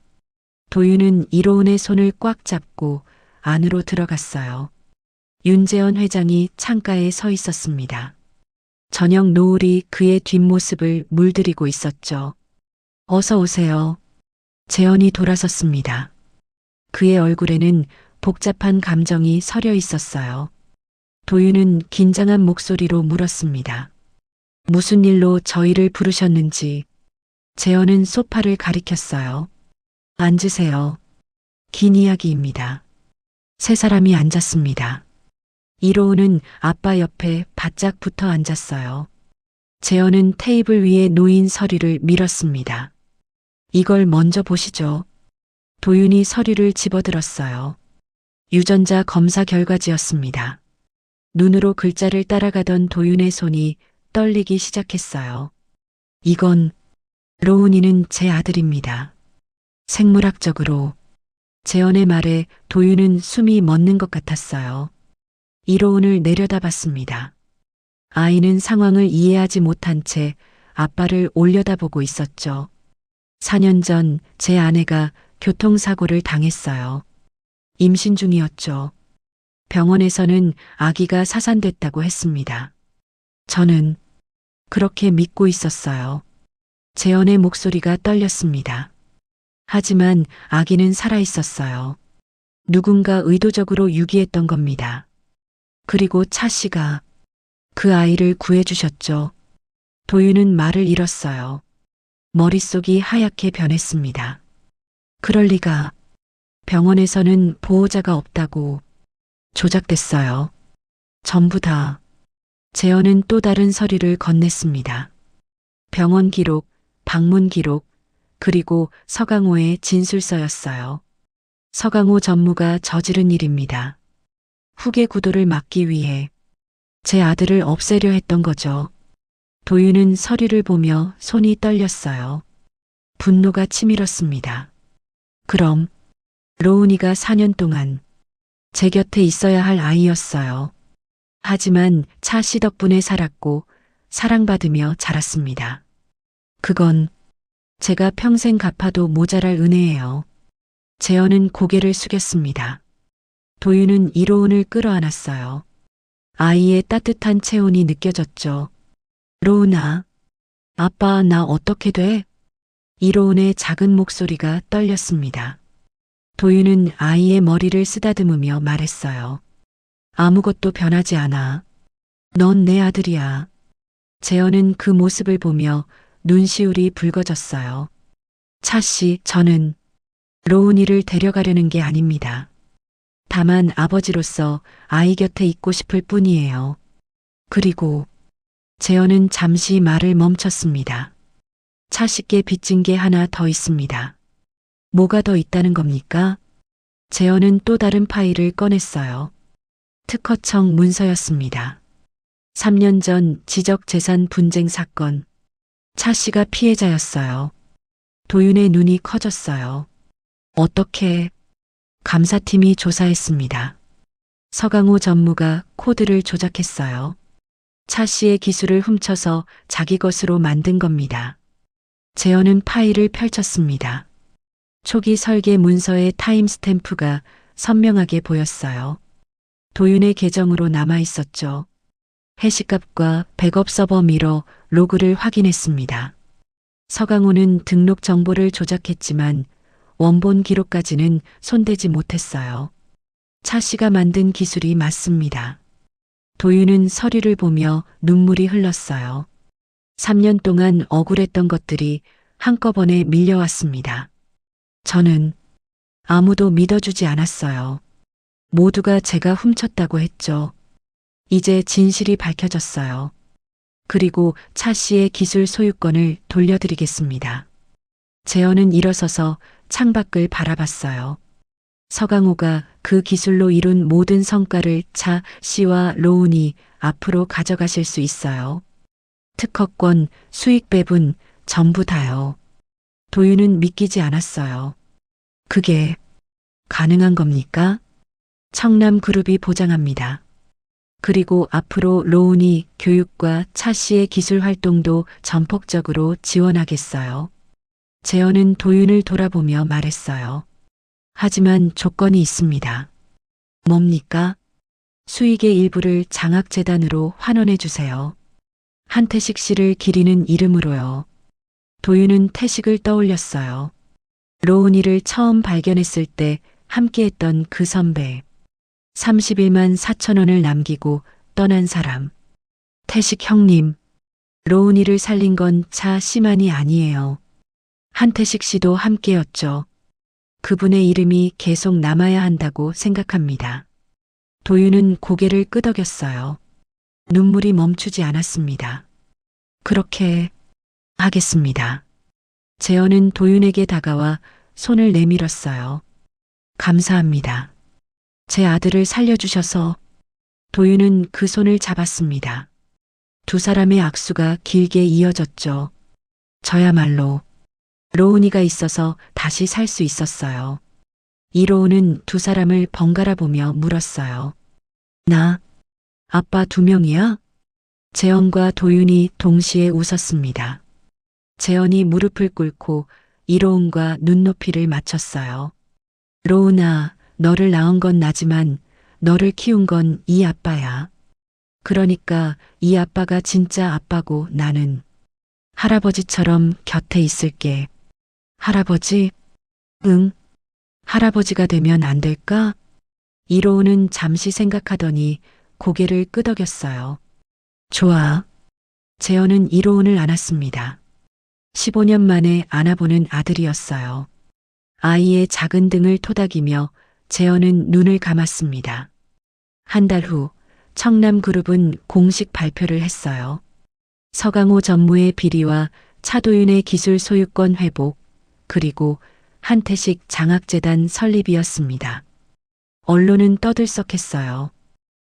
도윤은 이로운의 손을 꽉 잡고 안으로 들어갔어요. 윤재원 회장이 창가에 서 있었습니다. 저녁 노을이 그의 뒷모습을 물들이고 있었죠. 어서 오세요. 재원이 돌아섰습니다. 그의 얼굴에는 복잡한 감정이 서려 있었어요. 도윤은 긴장한 목소리로 물었습니다. 무슨 일로 저희를 부르셨는지. 재원은 소파를 가리켰어요. 앉으세요. 긴 이야기입니다. 세 사람이 앉았습니다. 이로운은 아빠 옆에 바짝 붙어 앉았어요. 재현은 테이블 위에 놓인 서류를 밀었습니다. 이걸 먼저 보시죠. 도윤이 서류를 집어들었어요. 유전자 검사 결과지였습니다. 눈으로 글자를 따라가던 도윤의 손이 떨리기 시작했어요. 이건 로운이는 제 아들입니다. 생물학적으로. 재현의 말에 도윤은 숨이 멎는 것 같았어요. 이로운을 내려다봤습니다. 아이는 상황을 이해하지 못한 채 아빠를 올려다보고 있었죠. 4년 전 제 아내가 교통사고를 당했어요. 임신 중이었죠. 병원에서는 아기가 사산됐다고 했습니다. 저는 그렇게 믿고 있었어요. 재현의 목소리가 떨렸습니다. 하지만 아기는 살아있었어요. 누군가 의도적으로 유기했던 겁니다. 그리고 차 씨가 그 아이를 구해주셨죠. 도윤은 말을 잃었어요. 머릿속이 하얗게 변했습니다. 그럴 리가. 병원에서는 보호자가 없다고. 조작됐어요. 전부 다. 재현은 또 다른 서류를 건넸습니다. 병원 기록, 방문 기록, 그리고 서강호의 진술서였어요. 서강호 전무가 저지른 일입니다. 후계 구도를 막기 위해 제 아들을 없애려 했던 거죠. 도윤은 서류를 보며 손이 떨렸어요. 분노가 치밀었습니다. 그럼 로운이가 4년 동안 제 곁에 있어야 할 아이였어요. 하지만 차 씨 덕분에 살았고 사랑받으며 자랐습니다. 그건 제가 평생 갚아도 모자랄 은혜예요. 재현은 고개를 숙였습니다. 도윤은 이로운을 끌어안았어요. 아이의 따뜻한 체온이 느껴졌죠. 로운아, 아빠 나 어떻게 돼? 이로운의 작은 목소리가 떨렸습니다. 도윤은 아이의 머리를 쓰다듬으며 말했어요. 아무것도 변하지 않아. 넌 내 아들이야. 재현은 그 모습을 보며 눈시울이 붉어졌어요. 차씨, 저는 로운이를 데려가려는 게 아닙니다. 다만 아버지로서 아이 곁에 있고 싶을 뿐이에요. 그리고 재현은 잠시 말을 멈췄습니다. 차씨께 빚진 게 하나 더 있습니다. 뭐가 더 있다는 겁니까? 재현은 또 다른 파일을 꺼냈어요. 특허청 문서였습니다. 3년 전 지적재산 분쟁 사건. 차씨가 피해자였어요. 도윤의 눈이 커졌어요. 어떻게? 감사팀이 조사했습니다. 서강호 전무가 코드를 조작했어요. 차씨의 기술을 훔쳐서 자기 것으로 만든 겁니다. 재현은 파일을 펼쳤습니다. 초기 설계 문서의 타임스탬프가 선명하게 보였어요. 도윤의 계정으로 남아 있었죠. 해시값과 백업 서버 미러 로그를 확인했습니다. 서강호는 등록 정보를 조작했지만 원본 기록까지는 손대지 못했어요. 차씨가 만든 기술이 맞습니다. 도윤은 서류를 보며 눈물이 흘렀어요. 3년 동안 억울했던 것들이 한꺼번에 밀려왔습니다. 저는 아무도 믿어주지 않았어요. 모두가 제가 훔쳤다고 했죠. 이제 진실이 밝혀졌어요. 그리고 차씨의 기술 소유권을 돌려드리겠습니다. 재현은 일어서서 창밖을 바라봤어요. 서강호가 그 기술로 이룬 모든 성과를 차 씨와 로운이 앞으로 가져가실 수 있어요. 특허권, 수익 배분, 전부 다요. 도윤은 믿기지 않았어요. 그게 가능한 겁니까? 청남그룹이 보장합니다. 그리고 앞으로 로운이 교육과 차 씨의 기술 활동도 전폭적으로 지원하겠어요. 재현은 도윤을 돌아보며 말했어요. 하지만 조건이 있습니다. 뭡니까? 수익의 일부를 장학재단으로 환원해 주세요. 한태식 씨를 기리는 이름으로요. 도윤은 태식을 떠올렸어요. 로운이를 처음 발견했을 때 함께했던 그 선배. 31만 4천 원을 남기고 떠난 사람. 태식 형님, 로운이를 살린 건 차 씨만이 아니에요. 한태식 씨도 함께였죠. 그분의 이름이 계속 남아야 한다고 생각합니다. 도윤은 고개를 끄덕였어요. 눈물이 멈추지 않았습니다. 그렇게 하겠습니다. 재현은 도윤에게 다가와 손을 내밀었어요. 감사합니다. 제 아들을 살려주셔서. 도윤은 그 손을 잡았습니다. 두 사람의 악수가 길게 이어졌죠. 저야말로 로운이가 있어서 다시 살 수 있었어요. 이로운은 두 사람을 번갈아 보며 물었어요. 나, 아빠 2명이야? 재현과 도윤이 동시에 웃었습니다. 재현이 무릎을 꿇고 이로운과 눈높이를 맞췄어요. 로운아, 너를 낳은 건 나지만 너를 키운 건 이 아빠야. 그러니까 이 아빠가 진짜 아빠고 나는 할아버지처럼 곁에 있을게. 할아버지? 응. 할아버지가 되면 안 될까? 이로운은 잠시 생각하더니 고개를 끄덕였어요. 좋아. 재현은 이로운을 안았습니다. 15년 만에 안아보는 아들이었어요. 아이의 작은 등을 토닥이며 재현은 눈을 감았습니다. 한 달 후 청남그룹은 공식 발표를 했어요. 서강호 전무의 비리와 차도윤의 기술 소유권 회복, 그리고 한태식 장학재단 설립이었습니다. 언론은 떠들썩했어요.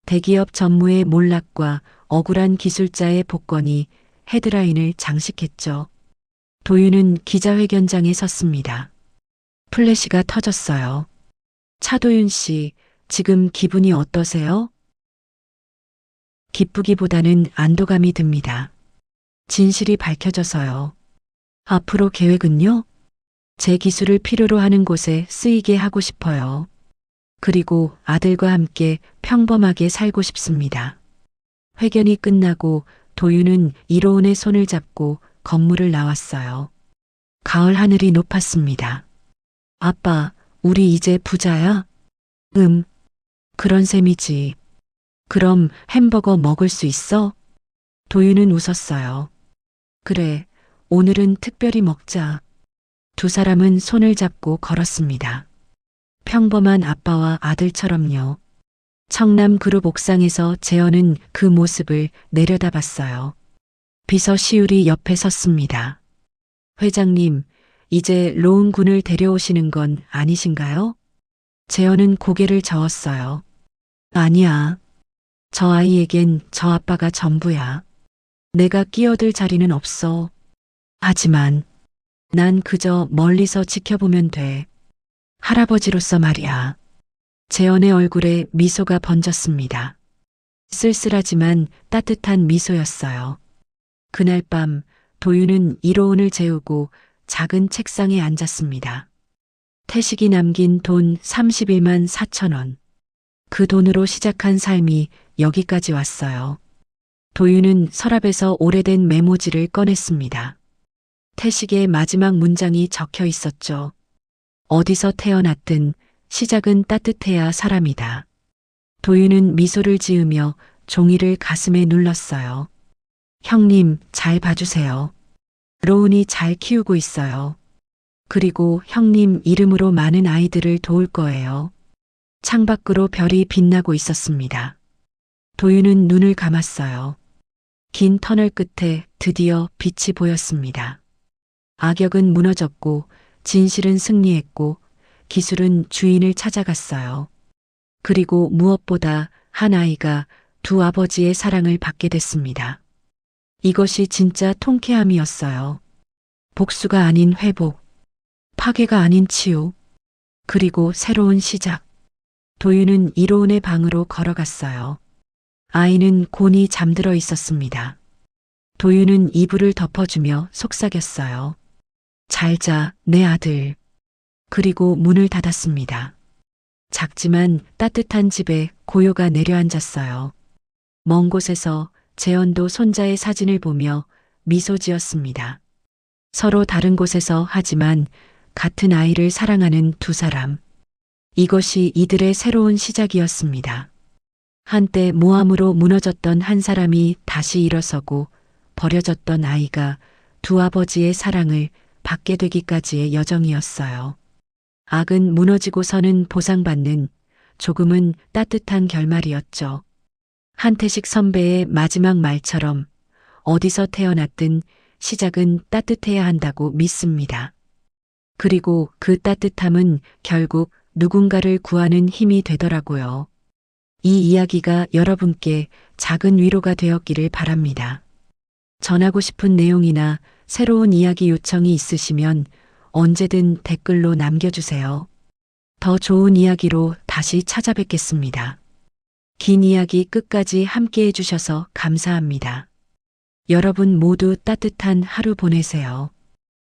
대기업 전무의 몰락과 억울한 기술자의 복권이 헤드라인을 장식했죠. 도윤은 기자회견장에 섰습니다. 플래시가 터졌어요. 차도윤 씨, 지금 기분이 어떠세요? 기쁘기보다는 안도감이 듭니다. 진실이 밝혀져서요. 앞으로 계획은요? 제 기술을 필요로 하는 곳에 쓰이게 하고 싶어요. 그리고 아들과 함께 평범하게 살고 싶습니다. 회견이 끝나고 도윤은 이로운의 손을 잡고 건물을 나왔어요. 가을 하늘이 높았습니다. 아빠, 우리 이제 부자야? 그런 셈이지. 그럼 햄버거 먹을 수 있어? 도윤은 웃었어요. 그래, 오늘은 특별히 먹자. 두 사람은 손을 잡고 걸었습니다. 평범한 아빠와 아들처럼요. 청남 그룹 옥상에서 재현은 그 모습을 내려다봤어요. 비서 시울이 옆에 섰습니다. 회장님, 이제 로운 군을 데려오시는 건 아니신가요? 재현은 고개를 저었어요. 아니야. 저 아이에겐 저 아빠가 전부야. 내가 끼어들 자리는 없어. 하지만 난 그저 멀리서 지켜보면 돼. 할아버지로서 말이야. 재현의 얼굴에 미소가 번졌습니다. 쓸쓸하지만 따뜻한 미소였어요. 그날 밤 도윤은 이로운을 재우고 작은 책상에 앉았습니다. 태식이 남긴 돈 31만 4천 원. 그 돈으로 시작한 삶이 여기까지 왔어요. 도윤은 서랍에서 오래된 메모지를 꺼냈습니다. 태식의 마지막 문장이 적혀 있었죠. 어디서 태어났든 시작은 따뜻해야 사람이다. 도윤은 미소를 지으며 종이를 가슴에 눌렀어요. 형님, 잘 봐주세요. 로운이 잘 키우고 있어요. 그리고 형님 이름으로 많은 아이들을 도울 거예요. 창밖으로 별이 빛나고 있었습니다. 도윤은 눈을 감았어요. 긴 터널 끝에 드디어 빛이 보였습니다. 악역은 무너졌고 진실은 승리했고 기술은 주인을 찾아갔어요. 그리고 무엇보다 한 아이가 두 아버지의 사랑을 받게 됐습니다. 이것이 진짜 통쾌함이었어요. 복수가 아닌 회복, 파괴가 아닌 치유, 그리고 새로운 시작. 도윤은 이로운의 방으로 걸어갔어요. 아이는 곤히 잠들어 있었습니다. 도윤은 이불을 덮어주며 속삭였어요. 잘 자, 내 아들. 그리고 문을 닫았습니다. 작지만 따뜻한 집에 고요가 내려앉았어요. 먼 곳에서 재현도 손자의 사진을 보며 미소 지었습니다. 서로 다른 곳에서 하지만 같은 아이를 사랑하는 두 사람. 이것이 이들의 새로운 시작이었습니다. 한때 모함으로 무너졌던 한 사람이 다시 일어서고 버려졌던 아이가 두 아버지의 사랑을 받게 되기까지의 여정이었어요. 악은 무너지고서는 보상받는 조금은 따뜻한 결말이었죠. 한태식 선배의 마지막 말처럼 어디서 태어났든 시작은 따뜻해야 한다고 믿습니다. 그리고 그 따뜻함은 결국 누군가를 구하는 힘이 되더라고요. 이 이야기가 여러분께 작은 위로가 되었기를 바랍니다. 전하고 싶은 내용이나 새로운 이야기 요청이 있으시면 언제든 댓글로 남겨주세요. 더 좋은 이야기로 다시 찾아뵙겠습니다. 긴 이야기 끝까지 함께 해주셔서 감사합니다. 여러분 모두 따뜻한 하루 보내세요.